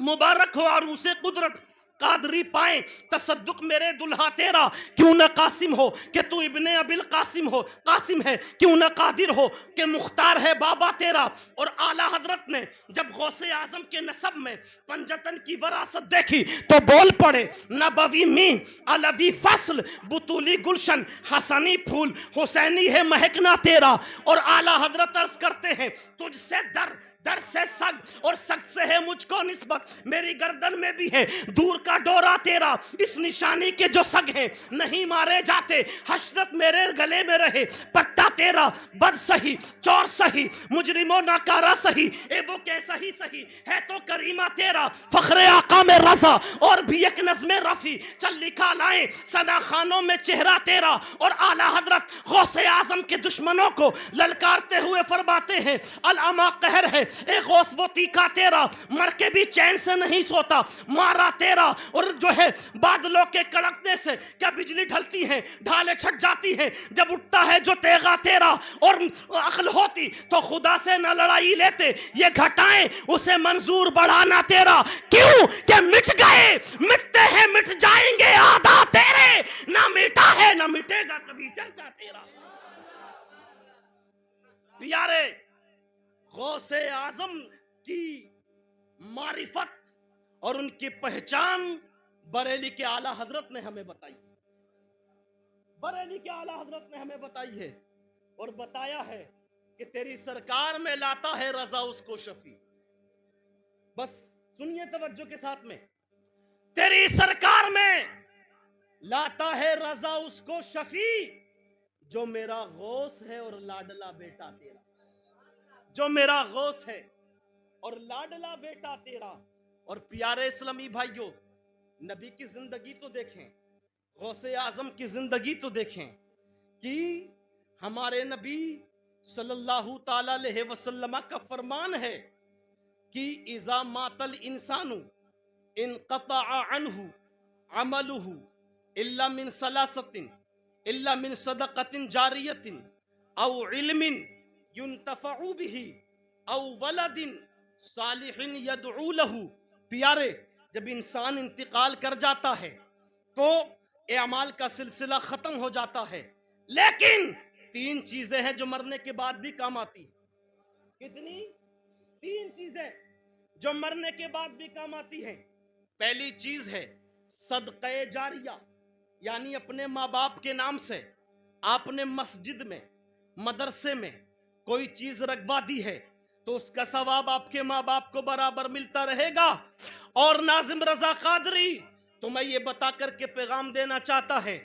مبارک ہو عروس قدرت، قادری پائیں تصدق میرے دلہا تیرا، کیوں نہ قاسم ہو کہ تو ابن ابی القاسم ہو، قاسم ہے کیوں نہ قادر ہو کہ مختار ہے بابا تیرا۔ اور اعلیٰ حضرت نے جب غوث اعظم کے نسب میں پنجتن کی وراثت دیکھی تو بول پڑے نبوی می علوی فصل بطولی گلشن حسنی پھول حسینی ہے مہکنا تیرا۔ اور اعلیٰ حضرت عرض کرتے ہیں تجھ سے در سے سگ اور سگ سے ہے مجھ کو نسبت، میری گردن میں بھی ہے دور کا ڈورا تیرا، اس نشانی کے جو سگ ہیں نہیں مارے جاتے، حشرت میرے گلے میں رہے پٹا تیرا، بد سہی چور سہی مجرموں ناکارہ سہی، اے وہ کیسا ہی سہی ہے تو کریمہ تیرا، فخر آقا میں رضا اور بھی ایک نظم رفی، چل لکھا لائیں صدا خانوں میں چہرہ تیرا۔ اور اعلیٰ حضرت غوث اعظم کے دشمنوں کو للکارتے ہوئے فرماتے ہیں العما قہر ہے اے غوث وہ تیکھا تیرا، مر کے بھی چین سے نہیں سوتا مارا تیرا، اور جو ہے بادلوں کے کڑکنے سے کیا بجلی ڈھلتی ہے ڈھالے چھٹ جاتی ہے جب اٹھتا ہے جو تیغا تیرا، اور عقل ہوتی تو خدا سے نہ لڑائی لیتے، یہ گھٹائیں اسے منظور بڑھانا تیرا، کیوں کہ مٹ گئے مٹتے ہیں مٹ جائیں گے آدھا تیرے، نہ مٹا ہے نہ مٹے گا کبھی چرچا تیرا۔ پیارے غوث اعظم کی معرفت اور ان کی پہچان بریلی کے اعلیٰ حضرت نے ہمیں بتائی، بریلی کے اعلیٰ حضرت نے ہمیں بتائی ہے، اور بتایا ہے کہ تیری سرکار میں لاتا ہے رضا اس کو شفیع۔ بس سنیے توجہ کے ساتھ میں، تیری سرکار میں لاتا ہے رضا اس کو شفیع جو میرا غوث ہے اور لاڈلا بیٹا تیرا، جو میرا غوث ہے اور لاڈلا بیٹا تیرا۔ اور پیارے اسلامی بھائیوں، نبی کی زندگی تو دیکھیں، غوث اعظم کی زندگی تو دیکھیں کہ ہمارے نبی صلی اللہ تعالی علیہ وسلم کا فرمان ہے کہ اذا مات الانسان انقطع عنہ عملہ الا من ثلاثۃ الا من صدقۃ جاریۃ او علم ينتفع به او ولد صالح يدعو له۔ پیارے جب انسان انتقال کر جاتا ہے تو اعمال کا سلسلہ ختم ہو جاتا ہے، لیکن 3 چیزیں ہیں جو مرنے کے بعد بھی کام آتی ہیں۔ کتنی؟ 3 چیزیں جو مرنے کے بعد بھی کام آتی ہیں۔ پہلی چیز ہے صدقہ جاریہ، یعنی اپنے ماں باپ کے نام سے آپ نے مسجد میں مدرسے میں کوئی چیز رکھوا دی ہے تو اس کا ثواب آپ کے ماں باپ کو برابر ملتا رہے گا. اور ناظم رضا قادری تو میں یہ بتا کر کے پیغام دینا چاہتا ہے،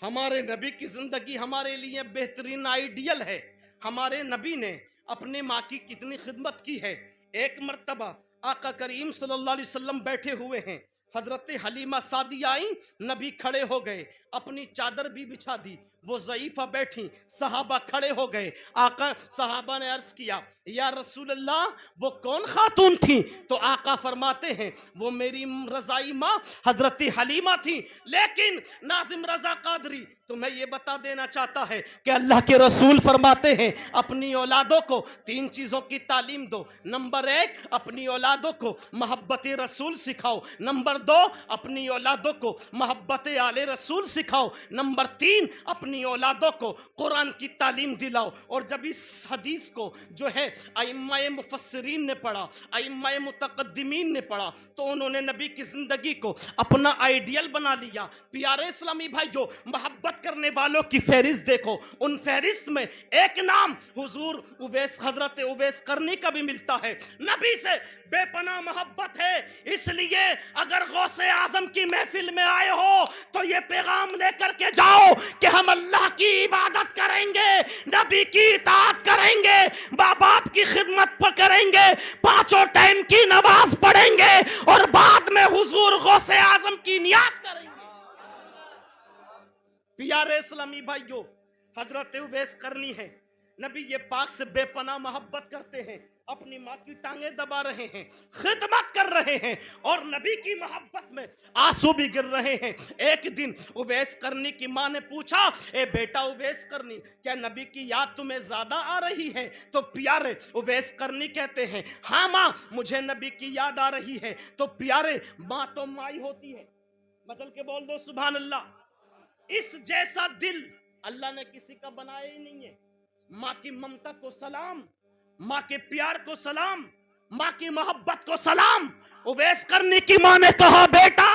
ہمارے نبی کی زندگی ہمارے لیے بہترین آئیڈیل ہے. ہمارے نبی نے اپنی ماں کی کتنی خدمت کی ہے. ایک مرتبہ آقا کریم صلی اللہ علیہ وسلم بیٹھے ہوئے ہیں، حضرت حلیمہ سعدیہ آئیں، نبی کھڑے ہو گئے، اپنی چادر بھی بچھا دی، وہ ضعیفہ بیٹھی، صحابہ کھڑے ہو گئے. آقا صحابہ نے عرض کیا یا رسول اللہ وہ کون خاتون تھیں؟ تو آقا فرماتے ہیں وہ میری رضائی ماں حضرت حلیمہ تھیں. لیکن ناظم رضا قادری تو میں یہ بتا دینا چاہتا ہے کہ اللہ کے رسول فرماتے ہیں اپنی اولادوں کو 3 چیزوں کی تعلیم دو. نمبر 1 اپنی اولادوں کو محبت رسول سکھاؤ. نمبر 2 اپنی اولادوں کو محبت آل رسول سکھاؤ. نمبر 3 اپنی اولادوں کو قرآن کی تعلیم دلاؤ. اور جب اس حدیث کو جو ہے ائمہ مفسرین نے پڑھا، ائمہ متقدمین نے پڑھا، تو انہوں نے نبی کی زندگی کو اپنا آئیڈیل بنا لیا. پیارے اسلامی بھائیو، محبت کرنے والوں کی فہرست دیکھو، ان فہرست میں ایک نام حضور اویس، حضرت اویس قرنی کا بھی ملتا ہے. نبی سے بے پناہ محبت ہے. اس لیے اگر غوث اعظم کی محفل میں آئے ہو تو یہ پیغام لے کر کے جاؤ کہ ہم اللہ کی عبادت کریں گے، نبی کی اطاعت کریں گے، ماں باپ کی خدمت پر کریں گے، 5 ٹائم کی نماز پڑھیں گے، اور بعد میں حضور غوث اعظم کی نیاز کریں گے. پیارے اسلامی بھائیو، حضرت اویس قرنی ہے، نبی یہ پاک سے بے پناہ محبت کرتے ہیں، اپنی ماں کی ٹانگیں دبا رہے ہیں، خدمت کر رہے ہیں، اور نبی کی محبت میں آنسو بھی گر رہے ہیں. ایک دن اویس قرنی کی ماں نے پوچھا اے بیٹا اویس قرنی، کیا نبی کی یاد تمہیں زیادہ آ رہی ہے؟ تو پیارے اویس قرنی کہتے ہیں ہاں ماں مجھے نبی کی یاد آ رہی ہے. تو پیارے ماں تو ماں ہی ہوتی ہے، مچل کے بول دو سبحان اللہ. اس جیسا دل اللہ نے کسی کا بنایا ہی نہیں ہے. ماں کی ممتا کو سلام، ماں کے پیار کو سلام، ماں کی محبت کو سلام. اویس قرنی کی ماں نے کہا بیٹا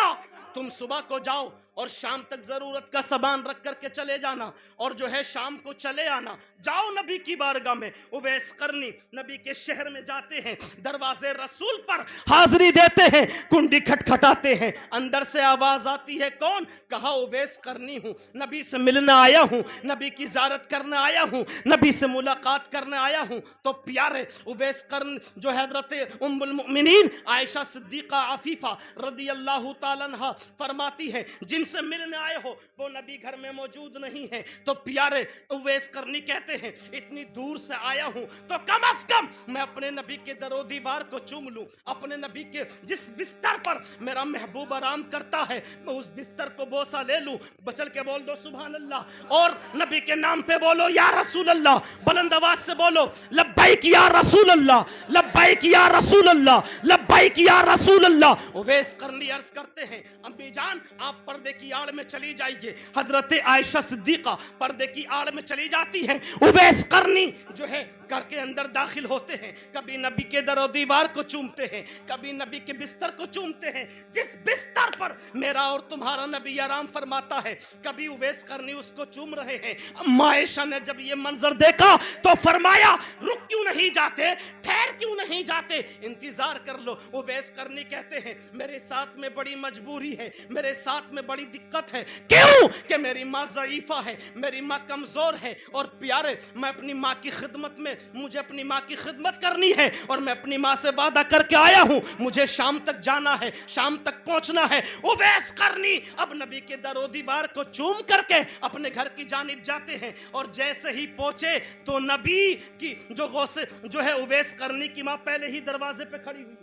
تم صبح کو جاؤ اور شام تک ضرورت کا سامان رکھ کر کے چلے جانا، اور جو ہے شام کو چلے آنا. جاؤ نبی کی بارگاہ میں. اویس قرنی نبی کے شہر میں جاتے ہیں، دروازے رسول پر حاضری دیتے ہیں، کنڈی کھٹکھٹاتے ہیں، اندر سے آواز آتی ہے کون؟ کہا اویس قرنی ہوں، نبی سے ملنے آیا ہوں، نبی کی زیارت کرنے آیا ہوں، نبی سے ملاقات کرنے آیا ہوں. تو پیارے اویس قرنی جو حضرت ام المؤمنین عائشہ صدیقہ عفیفہ رضی اللہ تعالیٰ عنہ فرماتی ہے جن سے ملنے آئے ہو وہ نبی گھر میں موجود نہیں ہے. تو پیارے اویس قرنی کہتے ہیں اتنی دور سے آیا ہوں تو کم از کم میں اپنے نبی کے در و دیوار کو چوم لوں، اپنے نبی کے جس بستر پر میرا محبوب آرام کرتا ہے میں اس بستر کو بوسہ لے لوں. بچل کے بول دو سبحان اللہ، اور نبی کے نام پہ بولو یا رسول اللہ، بلند آواز سے بولو لبیک یا رسول اللہ، لبیک یا رسول اللہ، لبیک یا رسول اللہ. اویس قرنی عرض کرتے ہیں امی جان آپ پردے کی آڑ میں چلی جائیے. حضرت عائشہ صدیقہ پردے کی آڑ میں چلی جاتی ہیں. اویس قرنی جو ہے گھر کے اندر داخل ہوتے ہیں، کبھی نبی کے در و دیوار کو چومتے ہیں، کبھی نبی کے بستر کو چومتے ہیں جس بستر پر میرا اور تمہارا نبی آرام فرماتا ہے. کبھی اویس قرنی اس کو چوم رہے ہیں. اما عائشہ نے جب یہ منظر دیکھا تو فرمایا رک کیوں نہیں جاتے، ٹھہر کیوں نہیں جاتے، انتظار کر لو. اویس قرنی کہتے ہیں میرے ساتھ میں بڑی مجبوری ہے، میرے ساتھ میں بڑی دقت ہے. کیوں؟ کہ میری ماں ضعیفہ ہے، میری ماں کمزور ہے، اور پیارے میں اپنی ماں کی خدمت میں مجھے اپنی ماں کی خدمت کرنی ہے، اور میں اپنی ماں سے وعدہ کر کے آیا ہوں مجھے شام تک جانا ہے، شام تک پہنچنا ہے. اویس قرنی اب نبی کے در و دیوار کو چوم کر کے اپنے گھر کی جانب جاتے ہیں، اور جیسے ہی پہنچے تو نبی کی جو ہے اویس قرنی کی ماں پہلے ہی دروازے پہ کھڑی ہوئی.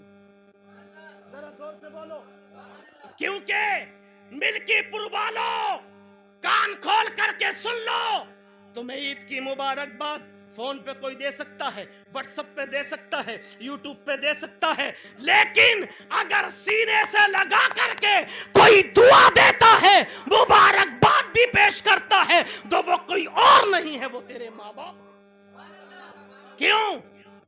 ذرا زور سے بولو، کیونکہ ملکی پور والو کان کھول کر کے سن لو، تمہیں عید کی مبارکباد فون پہ کوئی دے سکتا ہے، واٹس ایپ پہ دے سکتا ہے، یوٹیوب پہ دے سکتا ہے، لیکن اگر سینے سے لگا کر کے کوئی دعا دیتا ہے، مبارکباد بھی پیش کرتا ہے، تو وہ کوئی اور نہیں ہے، وہ تیرے ماں باپ. کیوں؟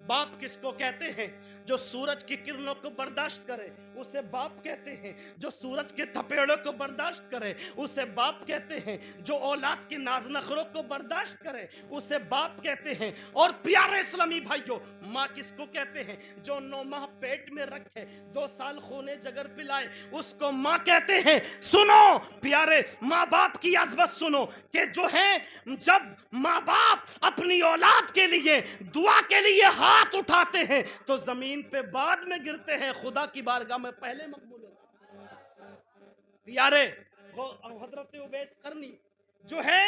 باپ کس کو کہتے ہیں؟ جو سورج کی کرنوں کو برداشت کرے اسے باپ کہتے ہیں، جو سورج کے تھپیڑوں کو برداشت کرے اسے باپ کہتے ہیں، جو اولاد کی ناز نخروں کو برداشت کرے اسے باپ کہتے ہیں۔ اور پیارے اسلامی بھائیوں، ماں کس کو کہتے ہیں؟ جو 9 ماہ پیٹ میں رکھے، 2 سال خون جگر پلائے، اس کو ماں کہتے ہیں۔ سنو پیارے، ماں باپ کی عظمت سنو کہ جو ہے جب ماں باپ اپنی اولاد کے لیے دعا کے لیے ہاتھ اٹھاتے ہیں تو زمین پہ بعد میں گرتے ہیں، خدا کی بارگاہ میں پہلے مقبول ہوتے ہیں۔ پیارے حضرت اویس قرنی جو ہے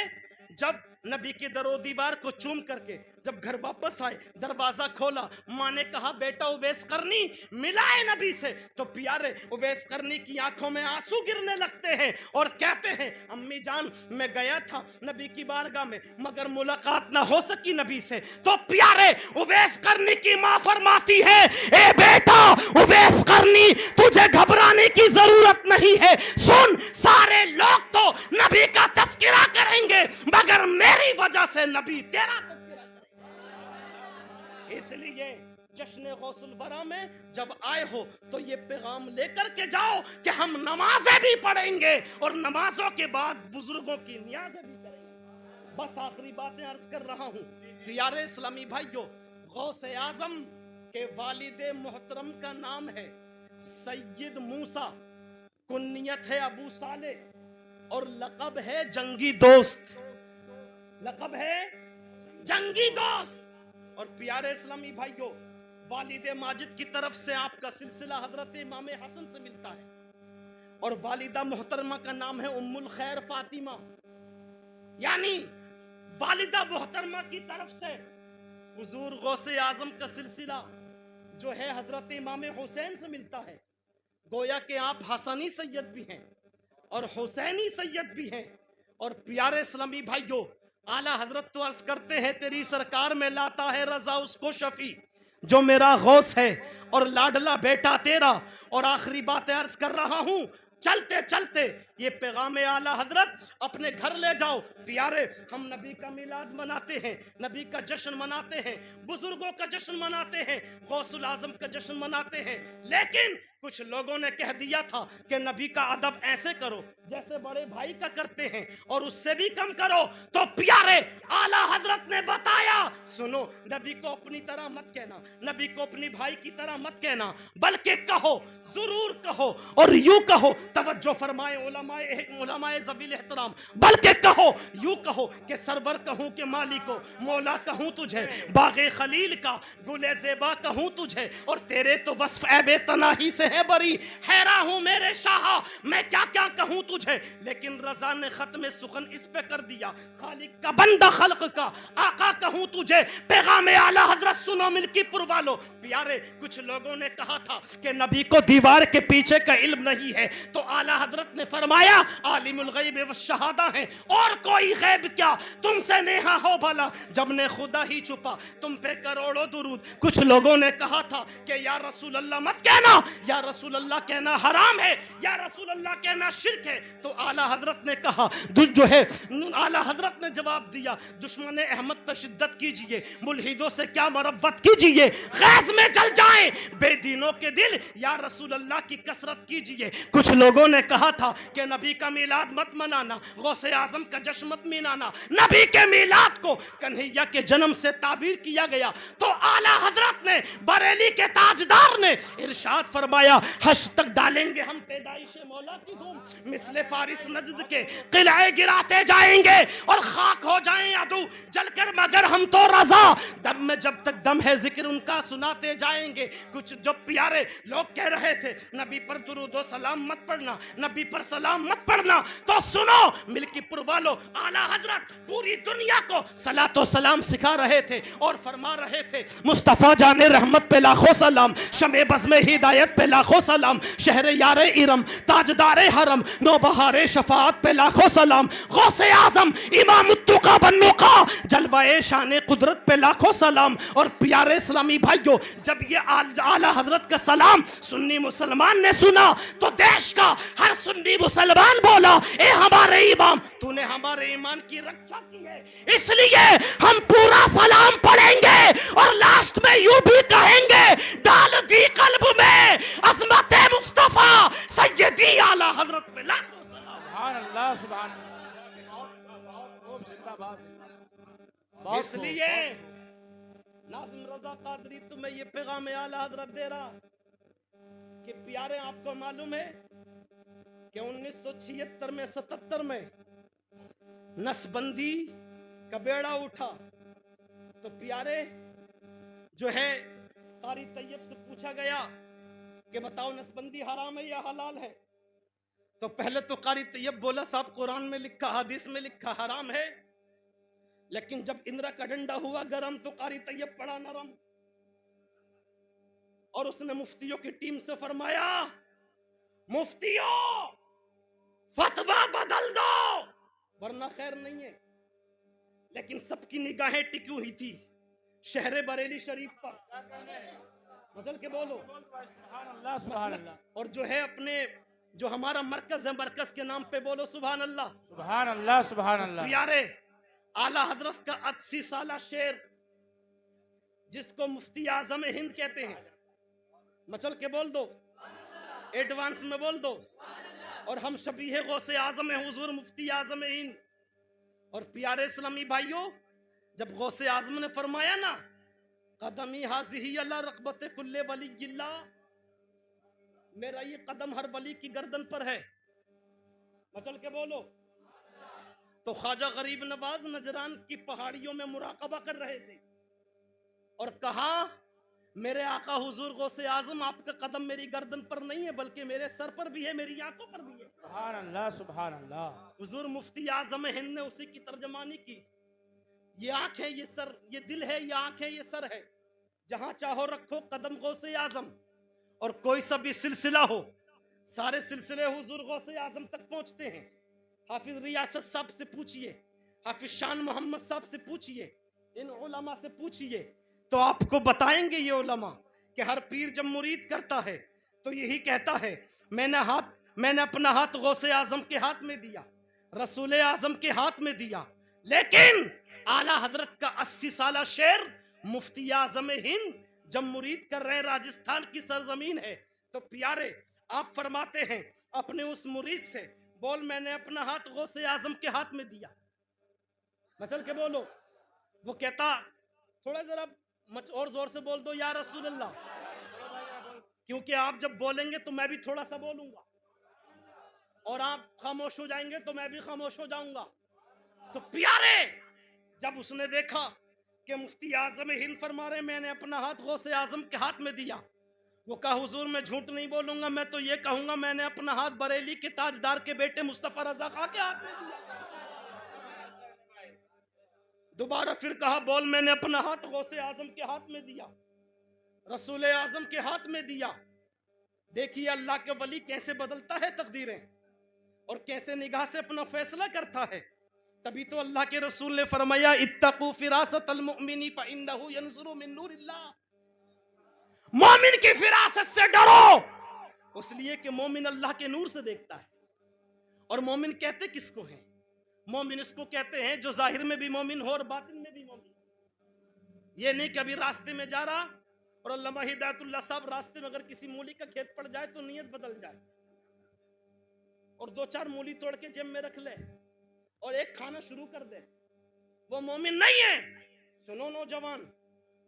جب نبی کے در و دیوار کو چوم کر کے جب گھر واپس آئے، دروازہ کھولا، ماں نے کہا بیٹا اویس قرنی ملائے نبی سے، تو پیارے اویس قرنی کی آنکھوں میں آنسو گرنے لگتے ہیں اور کہتے ہیں امی جان میں گیا تھا نبی کی بارگاہ میں مگر ملاقات نہ ہو سکی نبی سے۔ تو پیارے اویس قرنی کی ماں فرماتی ہے اے بیٹا اویس قرنی تجھے گھبرانے کی ضرورت نہیں ہے، سن سارے لوگ تو نبی کا تذکرہ کریں گے مگر میری وجہ سے نبی تیرا تذکرہ کریں گے۔ اس لیے جشن غوث الورا میں جب آئے ہو تو یہ پیغام لے کر کے جاؤ کہ ہم نمازیں بھی پڑھیں گے اور نمازوں کے بعد بزرگوں کی نیازیں بھی کریں گے۔ بس آخری باتیں عرض کر رہا ہوں۔ پیارے اسلامی بھائیوں، غوث اعظم کے والد محترم کا نام ہے سید موسیٰ، کنیت ہے ابو صالح اور لقب ہے جنگی دوست، لقب ہے جنگی دوست۔ اور پیارے اسلامی بھائیوں، والد ماجد کی طرف سے آپ کا سلسلہ حضرت امام حسن سے ملتا ہے اور والدہ محترمہ کا نام ہے ام الخیر فاطمہ، یعنی والدہ محترمہ کی طرف سے حضور غوث اعظم کا سلسلہ جو ہے حضرت امام حسین سے ملتا ہے۔ گویا کہ آپ حسنی سید بھی ہیں اور حسینی سید بھی ہیں۔ اور پیارے اسلامی بھائیوں، اعلیٰ حضرت تو عرض کرتے ہیں تیری سرکار میں لاتا ہے رضا اس کو شفیع جو میرا غوث ہے اور لاڈلا بیٹا تیرا۔ اور آخری بات عرض کر رہا ہوں، چلتے چلتے یہ پیغام اعلیٰ حضرت اپنے گھر لے جاؤ۔ پیارے، ہم نبی کا میلاد مناتے ہیں، نبی کا جشن مناتے ہیں، بزرگوں کا جشن مناتے ہیں، غوث العظم کا جشن مناتے ہیں، لیکن کچھ لوگوں نے کہہ دیا تھا کہ نبی کا ادب ایسے کرو جیسے بڑے بھائی کا کرتے ہیں اور اس سے بھی کم کرو۔ تو پیارے اعلیٰ حضرت نے بتایا سنو، نبی کو اپنی طرح مت کہنا، نبی کو اپنی بھائی کی طرح مت کہنا، بلکہ کہو، ضرور کہو اور یوں کہو، توجہ فرمائے علماء ذوی احترام، بلکہ کہو، یوں کہو کہ سرور کہوں کہ مالکو مولا کہوں تجھے، باغ خلیل کا گل زیبا کہوں تجھے، اور تیرے تو وصف عیب تناہی سے ہے بری، حیران ہوں میرے شاہ میں کیا کیا کہوں تجھے۔ لیکن رضا نے ختم سخن اس پہ کر دیا، خالق کا بندہ خلق کا آقا کہوں تجھے۔ پیغام اعلیٰ حضرت سنو ملکی پور والو، پیارے کچھ لوگوں نے کہا تھا کہ نبی کو دیوار کے پیچھے کا علم نہیں ہے، تو اعلیٰ حضرت نے فرمایا عالم الغیب والشہادہ ہیں، اور کوئی غیب کیا تم سے نیہا ہو بھلا، جب نے خدا ہی چھپا تم پہ کروڑوں درود۔ کچھ لوگوں نے کہا تھا کہ یا رسول اللہ مت کہنا، یا رسول اللہ کہنا حرام ہے، یا رسول اللہ کہنا شرک ہے، تو اعلیٰ حضرت نے کہا جو ہے، اعلیٰ حضرت نے جواب دیا دشمن احمد پہ شدت کیجئے، ملحدوں سے کیا مربت کیجئے، غیظ میں جل جائیں بے دینوں کے دل، یا رسول اللہ کی کثرت کیجئے۔ کچھ لوگوں نے کہا تھا کہ نبی کا میلاد مت منانا، غوث اعظم کا جشن مت منانا، نبی کے میلاد کو کنہیا کے جنم سے تعبیر کیا گیا، تو اعلیٰ حضرت نے بریلی کے تاجدار نے ارشاد فرمایا حشر تک ڈالیں گے ہم پیدائش مولا کی دھوم، مثل فارس نجد کے قلعے گراتے جائیں گے اور خاک ہو جائیں عدو جل کر مگر ہم تو رضا، دم میں جب تک دم ہے ذکر ان کا سناتے جائیں گے۔ کچھ جو پیارے لوگ کہہ رہے تھے نبی پر درود و سلام مت پڑھنا، نبی پر سلام مت پڑھنا، تو سنو ملکی پور والو، اعلیٰ حضرت پوری دنیا کو صلاۃ و سلام سکھا رہے تھے اور فرما رہے تھے مصطفیٰ جان رحمت پہ لاکھوں سلام، شمع بزم ہدایت پہ لاکھوں سلام، شہر یار ارم تاجدار حرم، نوبہار شفاعت پہ لاکھوں سلام، غوث اعظم امام التقا بنوقا، جلوہ شان قدرت پہ لاکھوں سلام۔ اور پیارے اسلامی بھائیو، جب یہ اعلیٰ حضرت کا سلام سنی مسلمان نے سنا تو دیش کا ہر سنی مسلمان بولا، اے ہمارے امام، تو نے ہمارے ایمان کی رکھا کی ہے، اس لیے ہم پورا سلام پڑھیں گے اور لاسٹ میں یوں بھی کہیں گے، ڈال دی قلب میں عظمت مصطفیٰ سیدی اعلیٰ حضرت پہ لاکھوں سلام۔ سبحان اللہ سبحان اللہ، بہت خوب، زندہ باد، بہت اس خوب، لیے ناظم رضا قادری تمہیں یہ پیغام اعلیٰ حضرت دے رہا کہ پیارے، آپ کو معلوم ہے کہ 1976 میں 77 میں نسبندی کا بیڑا اٹھا تو پیارے جو ہے قاری طیب سے پوچھا گیا کہ بتاؤ نسبندی حرام ہے یا حلال ہے؟ تو پہلے تو قاری طیب بولا صاحب قرآن میں لکھا، حدیث میں لکھا حرام ہے، لیکن جب اندرا کا ڈنڈا ہوا گرم تو قاری طیب پڑا نرم، اور اس نے مفتیوں کی ٹیم سے فرمایا، مفتیوں فتویٰ بدل دو ورنہ خیر نہیں ہے۔ لیکن سب کی نگاہیں ٹکی ہوئی تھی شہر بریلی شریف پر، مچل کے بولو، سبحان اللہ سبحان اللہ، اور جو ہے اپنے جو ہمارا مرکز ہے، مرکز کے نام پہ بولو سبحان اللہ۔ سبحان اللہ سبحان اللہ۔ پیارے، اعلیٰ حضرت کا 80 سالہ شعر جس کو مفتی اعظم ہند کہتے ہیں، مچل کے بول دو، ایڈوانس میں بول دو، اور ہم شبیہ غوث اعظم ہیں حضور مفتی اعظم ہند۔ اور پیارے اسلامی بھائیوں، جب غوث اعظم نے فرمایا نا، قدمی حاضی اللہ رغبت کل ولی اللہ، میرا یہ قدم ہر ولی کی گردن پر ہے، مچل کے بولو، تو خواجہ غریب نواز نجران کی پہاڑیوں میں مراقبہ کر رہے تھے اور کہا، میرے آقا حضور غوث اعظم، آپ کا قدم میری گردن پر نہیں ہے بلکہ میرے سر پر بھی ہے، میری آنکھوں پر بھی ہے۔ سبحان اللہ سبحان اللہ۔ حضور مفتی اعظم ہند نے اسی کی ترجمانی کی، یہ آنکھ ہے، یہ سر، یہ دل ہے، یہ آنکھ ہے، یہ سر ہے، جہاں چاہو رکھو قدم غوث اعظم۔ اور کوئی سا بھی سلسلہ ہو، سارے سلسلے حضور غوث اعظم تک پہنچتے ہیں۔ حافظ ریاست صاحب سے پوچھئے، حافظ شان محمد صاحب سے پوچھئے، ان علماء سے پوچھئے، تو آپ کو بتائیں گے یہ علماء کہ ہر پیر جب مرید کرتا ہے تو یہی کہتا ہے، میں نے اپنا ہاتھ غوث اعظم کے ہاتھ میں دیا، رسول اعظم کے ہاتھ میں دیا۔ لیکن اعلیٰ حضرت کا 80 سالہ شعر مفتی اعظم ہند جب مرید کر رہے ہیں، راجستھان کی سرزمین ہے، تو پیارے آپ فرماتے ہیں اپنے اس مرید سے، بول میں نے اپنا ہاتھ غوث اعظم کے ہاتھ میں دیا، مچل کے بولو۔ وہ کہتا، تھوڑا ذرا اور زور سے بول دو یا رسول اللہ، کیونکہ آپ جب بولیں گے تو میں بھی تھوڑا سا بولوں گا، اور آپ خاموش ہو جائیں گے تو میں بھی خاموش ہو جاؤں گا۔ تو پیارے جب اس نے دیکھا کہ مفتی اعظم ہند فرما رہے میں نے اپنا ہاتھ غوث اعظم کے ہاتھ میں دیا، وہ کہا حضور میں جھوٹ نہیں بولوں گا، میں تو یہ کہوں گا میں نے اپنا ہاتھ بریلی کے تاجدار کے بیٹے مصطفیٰ رضا خان کے ہاتھ میں دیا۔ دوبارہ پھر کہا، بول میں نے اپنا ہاتھ غوث اعظم کے ہاتھ میں دیا، رسول اعظم کے ہاتھ میں دیا۔ دیکھیے اللہ کے ولی کیسے بدلتا ہے تقدیریں اور کیسے نگاہ سے اپنا فیصلہ کرتا ہے۔ تبھی تو اللہ کے رسول نے فرمایا، اتقوا فراست المؤمن فإنه ينظر من نور اللہ، مومن کی فراست سے ڈرو، اس لیے کہ مومن اللہ کے نور سے دیکھتا ہے۔ اور مومن کہتے کس کو ہیں؟ مومن اس کو کہتے ہیں جو ظاہر میں بھی مومن ہو اور باطن میں بھی مومن۔ یہ نہیں کہ ابھی راستے میں جا رہا اور علامہ ہدایت اللہ صاحب راستے میں اگر کسی مولی کا کھیت پڑ جائے تو نیت بدل جائے اور 2-4 مولی توڑ کے جیب میں رکھ لے اور ایک کھانا شروع کر دے، وہ مومن نہیں ہے۔ سنو نوجوان،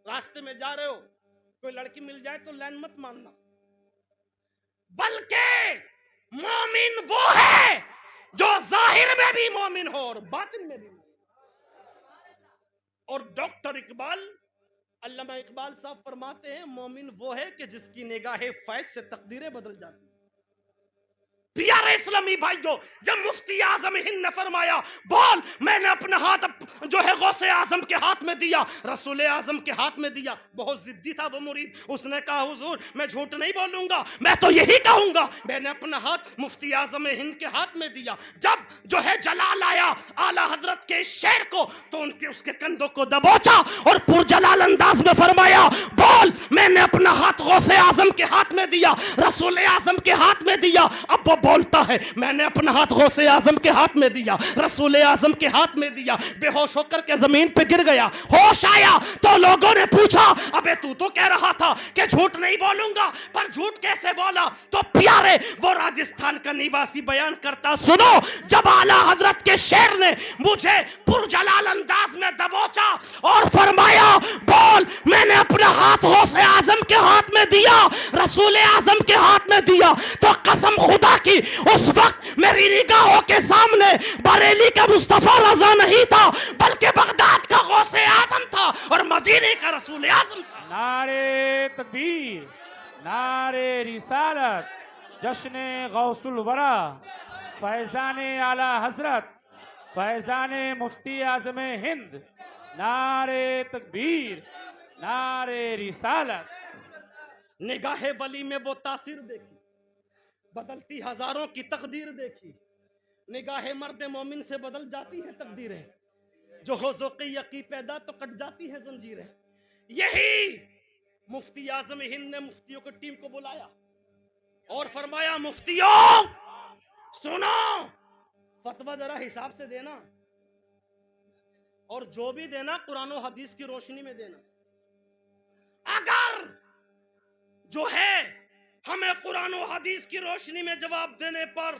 راستے میں جا رہے ہو، کوئی لڑکی مل جائے تو لین مت ماننا، بلکہ مومن وہ ہے جو ظاہر میں بھی مومن ہو اور باطن میں بھی مومن۔ اور ڈاکٹر اقبال، علامہ اقبال صاحب فرماتے ہیں، مومن وہ ہے کہ جس کی نگاہ فیض سے تقدیریں بدل جاتی۔ پیارے پیارے اسلامی بھائیوں، جب مفتی اعظم ہند نے فرمایا بول میں نے اپنا ہاتھ جو ہے غوث اعظم کے ہاتھ میں دیا، رسول اعظم کے ہاتھ میں دیا، بہت ضدی تھا وہ مرید، اس نے کہا حضور میں جھوٹ نہیں بولوں گا، میں تو یہی کہوں گا میں نے اپنا ہاتھ مفتی اعظم ہند کے ہاتھ میں دیا۔ جب جو ہے جلال آیا اعلیٰ حضرت کے شعر کو تو اس کے کندھوں کو دبوچا اور پرجلال انداز میں فرمایا بول میں نے اپنا ہاتھ غوث اعظم کے ہاتھ میں دیا، رسول اعظم کے ہاتھ میں دیا۔ اب وہ بولتا ہے میں نے اپنا ہاتھ غوث اعظم کے ہاتھ میں دیا، رسول اعظم کے ہاتھ میں دیا، بے ہوش ہو کر کے زمین پہ گر گیا۔ ہوش آیا تو لوگوں نے پوچھا ابے تو کہہ رہا تھا کہ جھوٹ نہیں بولوں گا، پر جھوٹ کیسے بولا؟ تو پیارے وہ راجستھان کا نواسی بیان کرتا سنو، جب اعلیٰ حضرت کے شعر نے مجھے پرجلال انداز میں دبوچا اور فرمایا بول میں نے اپنا ہاتھ غوث اعظم کے ہاتھ میں دیا، رسول اعظم کے ہاتھ میں دیا، تو قسم خدا کی اس وقت میری نگاہوں کے سامنے بریلی کا مصطفیٰ رضا نہیں تھا بلکہ بغداد کا غوث اعظم تھا اور مدینے کا رسول اعظم تھا۔ نعرے تکبیر، نعرے رسالت، جشن غوث الورا، فیضان اعلیٰ حضرت، فیضان مفتی اعظم ہند، نعرے تکبیر، نعرے رسالت۔ نگاہ ولی میں وہ تاثیر دیکھی، بدلتی ہزاروں کی تقدیر دیکھی، نگاہ مرد مومن سے بدل جاتی ہے تقدیریں، جو ہو ذوق یقین پیدا تو کٹ جاتی ہے زنجیریں۔ یہی مفتی اعظم ہند نے مفتیوں کی ٹیم کو بلایا اور فرمایا مفتیوں سنو، فتویٰ ذرا حساب سے دینا اور جو بھی دینا قرآن و حدیث کی روشنی میں دینا۔ اگر جو ہے ہمیں قرآن و حدیث کی روشنی میں جواب دینے پر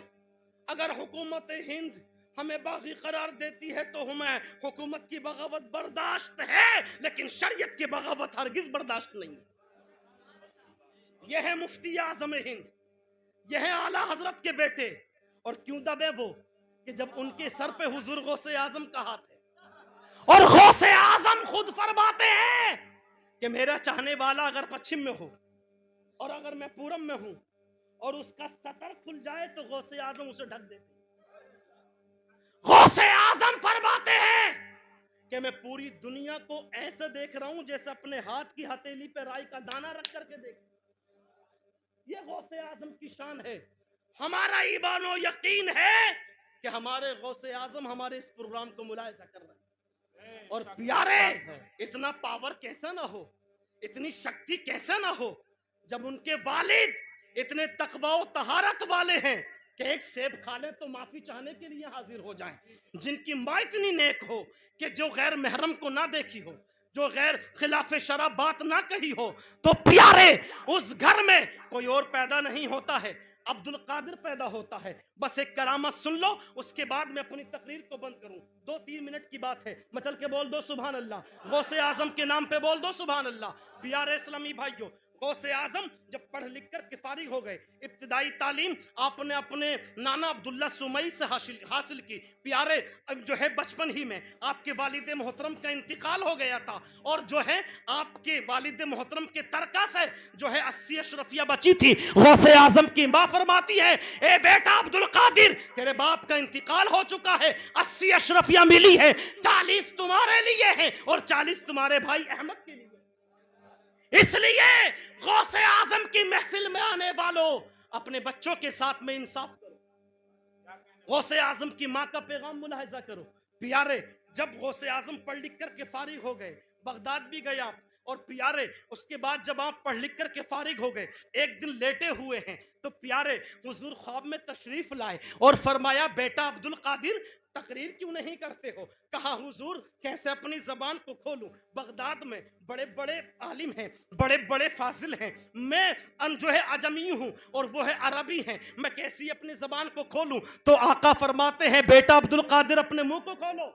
اگر حکومت ہند ہمیں باغی قرار دیتی ہے تو ہمیں حکومت کی بغاوت برداشت ہے، لیکن شریعت کی بغاوت ہرگز برداشت نہیں۔ یہ ہے مفتی اعظم ہند، یہ ہے اعلیٰ حضرت کے بیٹے، اور کیوں دبے وہ کہ جب ان کے سر پہ حضور غوث اعظم کا ہاتھ ہے، اور غوث اعظم خود فرماتے ہیں کہ میرا چاہنے والا اگر پچھم میں ہو اور اگر میں پورم میں ہوں اور اس کا سطر کھل جائے تو غوث اعظم اسے ڈھک دیتے۔ غوث اعظم فرماتے ہیں کہ میں پوری دنیا کو ایسے دیکھ رہا ہوں جیسے اپنے ہاتھ کی ہتھیلی پہ رائی کا دانہ رکھ کر کے دیکھ۔ یہ غوث اعظم کی شان ہے۔ ہمارا ایمان و یقین ہے کہ ہمارے غوث اعظم ہمارے اس پروگرام کو ملاحظہ کر رہے ہیں۔ اور پیارے اتنا پاور کیسا نہ ہو، اتنی شکتی کیسا نہ ہو جب ان کے والد اتنے تقوی و طہارت والے ہیں کہ ایک سیب کھا لیں تو معافی چاہنے کے لیے حاضر ہو جائیں، جن کی ماں اتنی نیک ہو کہ جو غیر محرم کو نہ دیکھی ہو، جو غیر خلاف شرع بات نہ کہی ہو، تو پیارے اس گھر میں کوئی اور پیدا نہیں ہوتا ہے، عبد القادر پیدا ہوتا ہے۔ بس ایک کرامت سن لو، اس کے بعد میں اپنی تقریر کو بند کروں، 2-3 منٹ کی بات ہے، مچل کے بول دو سبحان اللہ، غوث اعظم کے نام پہ بول دو سبحان اللہ۔ پیارے اسلامی بھائیوں، غوث اعظم جب پڑھ لکھ کر کے فارغ ہو گئے، ابتدائی تعلیم آپ نے اپنے نانا عبداللہ سمئی سے حاصل کی۔ پیارے جو ہے بچپن ہی میں آپ کے والد محترم کا انتقال ہو گیا تھا، اور جو ہے آپ کے والد محترم کے ترکہ سے جو ہے 80 اشرفیہ بچی تھی۔ غوث اعظم کی ماں فرماتی ہے اے بیٹا عبد القادر، تیرے باپ کا انتقال ہو چکا ہے، 80 اشرفیہ ملی ہے، 40 تمہارے لیے ہیں اور 40 تمہارے بھائی احمد کے لیے۔ اس لیے غوث اعظم کی محفل میں آنے والوں اپنے بچوں کے ساتھ میں انصاف کرو۔ غوث اعظم کی ماں کا پیغام ملاحظہ کرو۔ پیارے جب غوث اعظم پڑھ لکھ کر کے فارغ ہو گئے، بغداد بھی گئے آپ، اور پیارے اس کے بعد جب آپ پڑھ لکھ کر کے فارغ ہو گئے، ایک دن لیٹے ہوئے ہیں تو پیارے حضور خواب میں تشریف لائے اور فرمایا بیٹا عبد القادر تقریر کیوں نہیں کرتے ہو؟ کہا حضور کیسے اپنی زبان کو کھولوں، بغداد میں بڑے بڑے عالم ہیں، بڑے بڑے فاضل ہیں، میں جو ہے عجمی ہوں اور وہ ہے عربی ہیں، میں کیسی اپنی زبان کو کھولوں؟ تو آقا فرماتے ہیں بیٹا عبد القادر اپنے منہ کو کھولو۔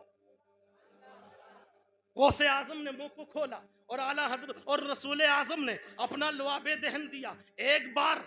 غوث اعظم نے منہ کو کھولا اور اعلیٰ حضرت اور رسول اعظم نے اپنا لعاب دہن دیا، 1 بار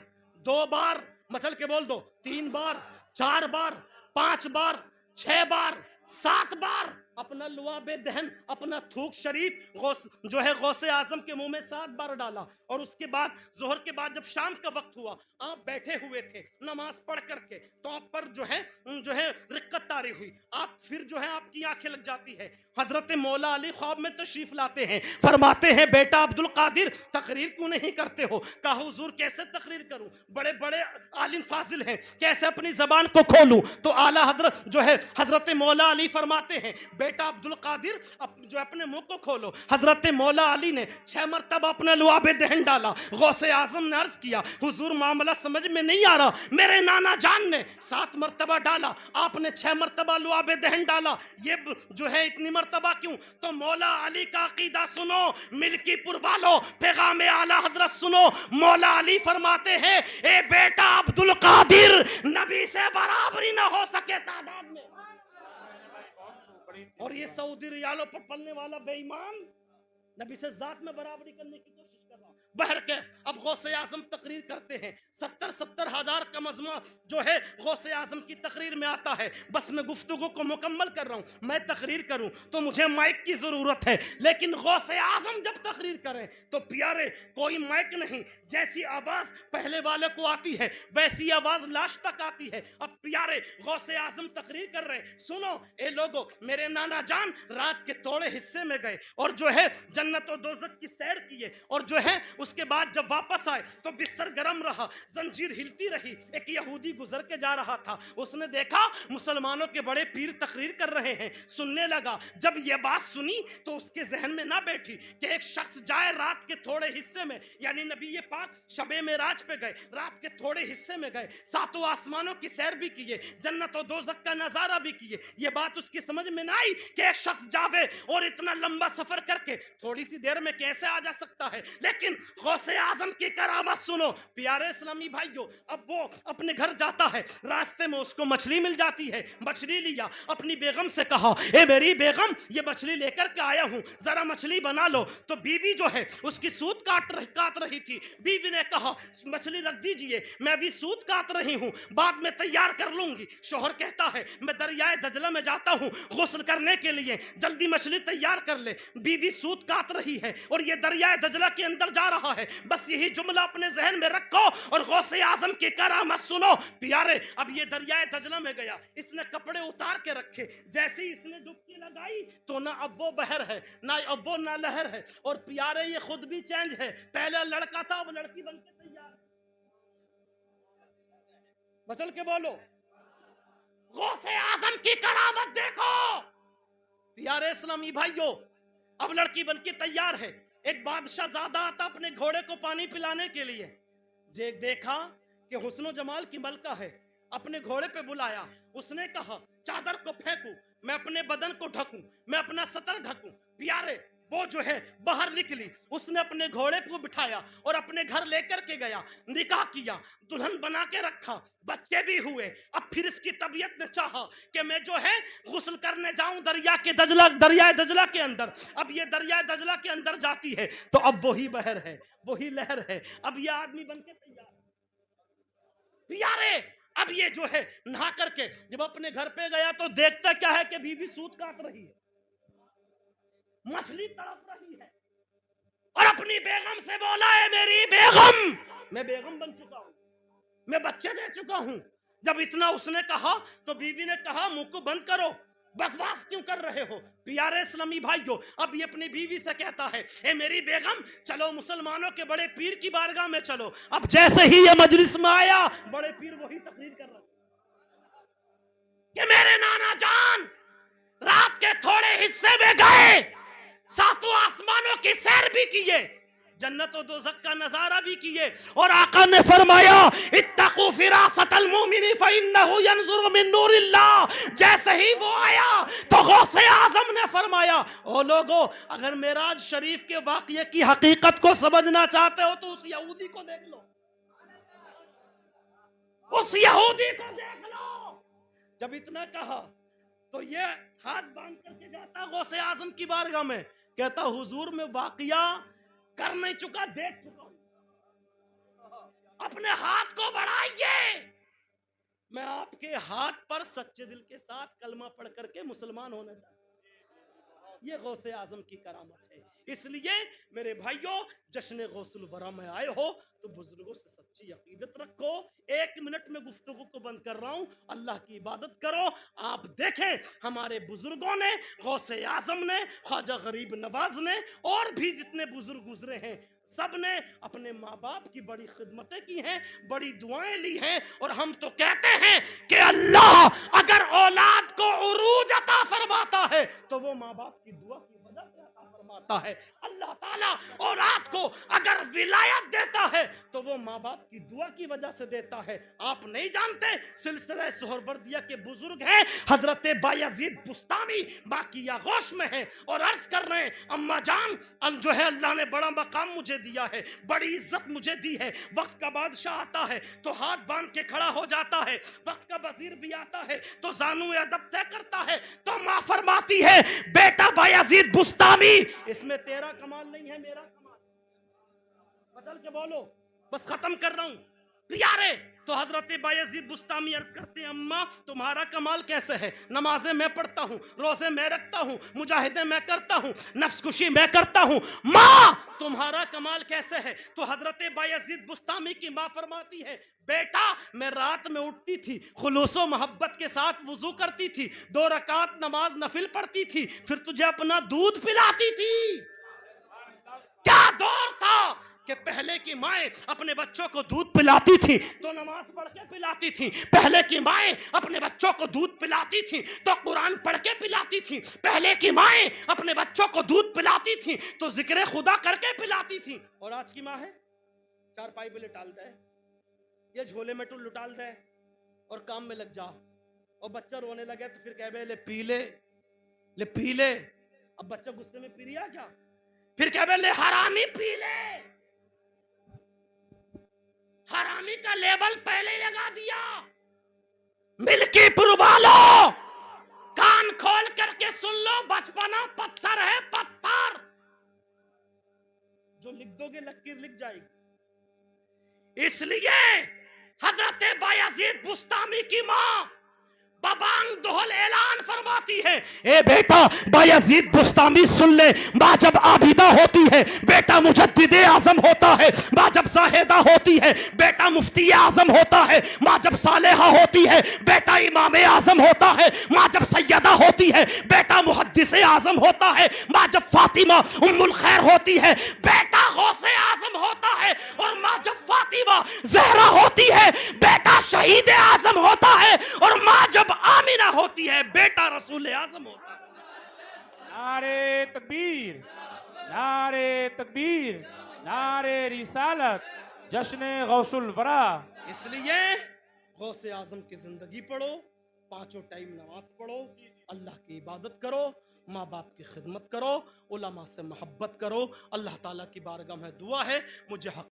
2 بار، مچل کے بول دو، 3 بار 4 بار 5 بار 6 بار 7 بار، اپنا لعاب دہن، اپنا تھوک شریف جو ہے غوث اعظم کے منہ میں 7 بار ڈالا، اور اس کے بعد ظہر کے بعد جب شام کا وقت ہوا، آپ بیٹھے ہوئے تھے نماز پڑھ کر کے، تو آپ پر جو ہے رقت طاری ہوئی، آپ پھر جو ہے آپ کی آنکھیں لگ جاتی ہے۔ حضرت مولا علی خواب میں تشریف لاتے ہیں، فرماتے ہیں بیٹا عبد القادر تقریر کیوں نہیں کرتے ہو؟ کہا حضور کیسے تقریر کروں، بڑے بڑے عالم فاضل ہیں، کیسے اپنی زبان کو کھولوں؟ تو اعلیٰ حضرت جو ہے حضرت مولا علی فرماتے ہیں بیٹا عبد القادر جو اپنے منہ کو کھولو۔ حضرت مولا علی نے 6 مرتبہ اپنا لعاب دہن ڈالا۔ غوث اعظم نے عرض کیا حضور معاملہ سمجھ میں نہیں آ رہا، میرے نانا جان نے 7 مرتبہ ڈالا، آپ نے 6 مرتبہ لعاب دہن ڈالا، یہ جو ہے اتنی مرتبہ کیوں؟ تو مولا علی کا عقیدہ سنو ملکی پور والو، پیغام اعلیٰ حضرت سنو۔ مولا علی فرماتے ہیں اے بیٹا عبد القادر، نبی سے برابری نہ ہو سکے تعداد میں، اور یہ سعودی ریالوں پر پلنے والا بے ایمان نبی سے ذات میں برابری کرنے کی کوشش کر رہا۔ بہرکیف اب غوث اعظم تقریر کرتے ہیں، 70 ہزار کا مجموعہ جو ہے غوث اعظم کی تقریر میں آتا ہے۔ بس میں گفتگو کو مکمل کر رہا ہوں، میں تقریر کروں تو مجھے مائک کی ضرورت ہے، لیکن غوث اعظم جب تقریر کریں تو پیارے کوئی مائک نہیں، جیسی آواز پہلے والے کو آتی ہے ویسی آواز لاش تک آتی ہے۔ اب پیارے غوث اعظم تقریر کر رہے ہیں، سنو اے لوگو، میرے نانا جان رات کے تھوڑے حصے میں گئے اور جو ہے جنت و دوزخ کی سیر کیے، اور جو ہے اس کے بعد جب واپس آئے تو بستر گرم رہا، زنجیر ہلتی رہی۔ ایک یہودی گزر کے جا رہا تھا، اس نے دیکھا مسلمانوں کے بڑے پیر تقریر کر رہے ہیں، سننے لگا۔ جب یہ بات سنی تو اس کے ذہن میں نہ بیٹھی کہ ایک شخص جائے رات کے تھوڑے حصے میں، یعنی نبی پاک شب معراج پہ گئے، رات کے تھوڑے حصے میں گئے، 7 آسمانوں کی سیر بھی کیے، جنت و دوزخ کا نظارہ بھی کیے۔ یہ بات اس کی سمجھ میں نہ آئی کہ ایک شخص جاوے اور اتنا لمبا سفر کر کے تھوڑی سی دیر میں کیسے آ جا سکتا ہے۔ لیکن غوث اعظم کی کرامت سنو پیارے اسلامی بھائیوں۔ اب وہ اپنے گھر جاتا ہے، راستے میں اس کو مچھلی مل جاتی ہے، مچھلی لیا، اپنی بیگم سے کہا اے میری بیگم یہ مچھلی لے کر کے آیا ہوں، ذرا مچھلی بنا لو۔ تو بیوی جو ہے اس کی سوت کاٹ رہی تھی، بیوی نے کہا مچھلی رکھ دیجئے، میں ابھی سوت کاٹ رہی ہوں، بعد میں تیار کر لوں گی۔ شوہر کہتا ہے میں دریائے دجلہ میں جاتا ہوں غسل کرنے کے لیے، جلدی مچھلی تیار کر لے۔ بیوی سوت کاٹ رہی ہے اور یہ دریائے دجلہ کے اندر جا رہا ہے، بس یہی جملہ اپنے ذہن میں رکھو اور غوث اعظم کی کرامت سنو پیارے۔ اب یہ دریائے دجلہ میں گیا، اس نے کپڑے اتار کے رکھے، جیسے ہی اس نے ڈبکی لگائی تو نہ اب وہ بحر ہے، نہ اب وہ نہ لہر ہے، اور پیارے یہ خود بھی چینج ہے، پہلے لڑکا تھا اب لڑکی بن کے تیار۔ بچل کے بولو غوث اعظم کی کرامت دیکھو پیارے اسلامی بھائیوں۔ اب لڑکی بن کے تیار ہے، ایک بادشاہ زادہ آتا اپنے گھوڑے کو پانی پلانے کے لیے، دیکھا کہ حسن و جمال کی ملکہ ہے، اپنے گھوڑے پہ بلایا، اس نے کہا چادر کو پھینکوں، میں اپنے بدن کو ڈھکوں، میں اپنا سطر ڈھکوں۔ پیارے وہ جو ہے باہر نکلی، اس نے اپنے گھوڑے کو بٹھایا اور اپنے گھر لے کر کے گیا، نکاح کیا، دلہن بنا کے رکھا، بچے بھی ہوئے۔ اب پھر اس کی طبیعت نے چاہا کہ میں جو ہے غسل کرنے جاؤں دریائے دجلہ کے اندر۔ اب یہ دریائے دجلہ کے اندر جاتی ہے تو اب وہی بحر ہے، وہی لہر ہے، اب یہ آدمی بن کے تیار۔ پیارے اب یہ جو ہے نہا کر کے جب اپنے گھر پہ گیا تو دیکھتا کیا ہے کہ بیوی سوت کاٹ رہی ہے، مچھلی تڑپ رہی ہے، اور اپنی بیگم سے بولا ہے میری بیگم، میں بیگم بن چکا ہوں، میں بچے دے چکا ہوں۔ جب اتنا اس نے کہا تو بیوی نے کہا منہ کو بند کرو، بکواس کیوں کر رہے ہو؟ پیارے اسلامی بھائیوں اب یہ اپنی بیوی سے کہتا ہے اے میری بیگم چلو مسلمانوں کے بڑے پیر کی بارگاہ میں چلو۔ اب جیسے ہی یہ مجلس میں آیا بڑے پیر وہی تقریر کر رہا کہ میرے نانا جان رات کے تھوڑے حصے میں گئے، 7 آسمانوں کی سیر بھی کیے، جنت و دوزخ کا نظارہ بھی کیے، اور آقا نے فرمایا اتقوا فراست المؤمن فإنه ينظر من نور اللہ۔ جیسے ہی وہ آیا تو غوث اعظم نے فرمایا او لوگو اگر معراج شریف کے واقعے کی حقیقت کو سمجھنا چاہتے ہو تو اس یہودی کو دیکھ لو، اس یہودی کو دیکھ لو۔ جب اتنا کہا تو یہ ہاتھ باندھ کر کے جاتا غوث اعظم کی بارگاہ میں، کہتا حضور میں واقعہ کر نہیں چکا، دیکھ چکا ہوں، اپنے ہاتھ کو بڑھائیے، میں آپ کے ہاتھ پر سچے دل کے ساتھ کلمہ پڑھ کر کے مسلمان ہونا چاہتا ہوں۔ یہ غوث اعظم کی کرامت ہے. اس لیے میرے بھائیوں جشن غوث الورا میں آئے ہو تو بزرگوں سے سچی عقیدت رکھو. 1 منٹ میں گفتگو کو بند کر رہا ہوں, اللہ کی عبادت کرو. آپ دیکھیں ہمارے بزرگوں نے, غوث اعظم نے, خواجہ غریب نواز نے, اور بھی جتنے بزرگ گزرے ہیں, سب نے اپنے ماں باپ کی بڑی خدمتیں کی ہیں, بڑی دعائیں لی ہیں. اور ہم تو کہتے ہیں کہ اللہ اگر اولاد کو عروج عطا فرماتا ہے تو وہ ماں باپ کی دعا کی وجہ سے عطا فرماتا ہے. اللہ تعالیٰ اولاد کو اگر ولایت دیتا ہے تو وہ ماں باپ کی دعا کی وجہ سے دیتا ہے. آپ نہیں جانتے سلسلہ سہروردیہ کے بزرگ ہیں حضرت بایزید بستامی باقیہ غوث میں ہیں, اور عرض کر رہے ہیں اماں جان جو ہے اللہ نے بڑا مقام مجھے دیا ہے, بڑی عزت مجھے دی ہے. وقت کا بادشاہ آتا ہے تو ہاتھ باندھ کے کھڑا ہو جاتا ہے, وقت کا وزیر بھی آتا ہے تو زانو ادب طے کرتا ہے. تو ماں فرماتی ہے بیٹا بایزید بستامی اس میں تیرا کمال نہیں ہے, میرا کمال. بدل کے بولو, بس ختم کر رہا ہوں پیارے. تو حضرت بایزید بستامی عرض کرتے ہیں اماں تمہارا کمال کیسے ہے؟ نمازیں میں پڑھتا ہوں, روزے میں رکھتا ہوں, مجاہدیں میں کرتا ہوں, نفس کشی میں کرتا ہوں, ماں تمہارا کمال کیسے ہے؟ تو حضرت بایزید بستامی کی ماں فرماتی ہے بیٹا میں رات میں اٹھتی تھی, خلوص و محبت کے ساتھ وضو کرتی تھی, 2 رکعت نماز نفل پڑھتی تھی, پھر تجھے اپنا دودھ پلاتی تھی. کیا دور تھا کہ پہلے کی مائیں اپنے بچوں کو دودھ پلاتی تھی تو نماز پڑھ کے پلاتی تھی, پہلے کی مائیں اپنے بچوں کو دودھ پلاتی تھی تو قرآن پڑھ کے پلاتی تھی, پہلے کی مائیں اپنے بچوں کو دودھ پلاتی تھی تو ذکر خدا کر کے پلاتی تھی. اور آج کی ماں ہے 4 پائی پہ لٹال دے, یہ جھولے میں تو لٹال دے اور کام میں لگ جا, اور بچہ رونے لگے تو پھر کہہ بے لے پی لے, لے پی لے. اب بچہ غصے میں پی رہا کیا, پھر کہہ بے لے حرامی پی لے. حرامی کا لیبل پہلے لگا دیا. ملکی پر والو کان کھول کر کے سن لو, بچپنا پتھر ہے پتھر, جو لکھ دو گے لکیر لکھ جائے گی. اس لیے حضرت بایزید بستامی کی ماں ببانگ دہل اعلان فرماتی ہے اے بیٹا بایزید بستامی سن لے, ماں جب عابدہ ہوتی ہے بیٹا مجدد اعظم ہوتا ہے, ماں جب زاہدہ ہوتی ہے بیٹا مفتی اعظم ہوتا ہے, ماں جب صالحہ ہوتی ہے بیٹا امام اعظم ہوتا ہے, ماں جب سیدہ ہوتی ہے بیٹا محدث اعظم ہوتا ہے, ماں جب فاطمہ ام الخیر ہوتی ہے بیٹا غوث اعظم ہوتا ہے, اور ماں جب فاطمہ زہرا ہوتی ہے بیٹا شہید اعظم ہوتا ہے, اور ماں جب آمینہ ہوتی ہے بیٹا رسول اعظم ہوتا ہے. نعرے تکبیر, نعرے تکبیر, نعرے رسالت, جشن غوث الورا. اس لیے غوث اعظم کی زندگی پڑھو, 5 ٹائم نماز پڑھو, اللہ کی عبادت کرو, ماں باپ کی خدمت کرو, علماء سے محبت کرو. اللہ تعالیٰ کی بارگاہ میں دعا ہے مجھے حق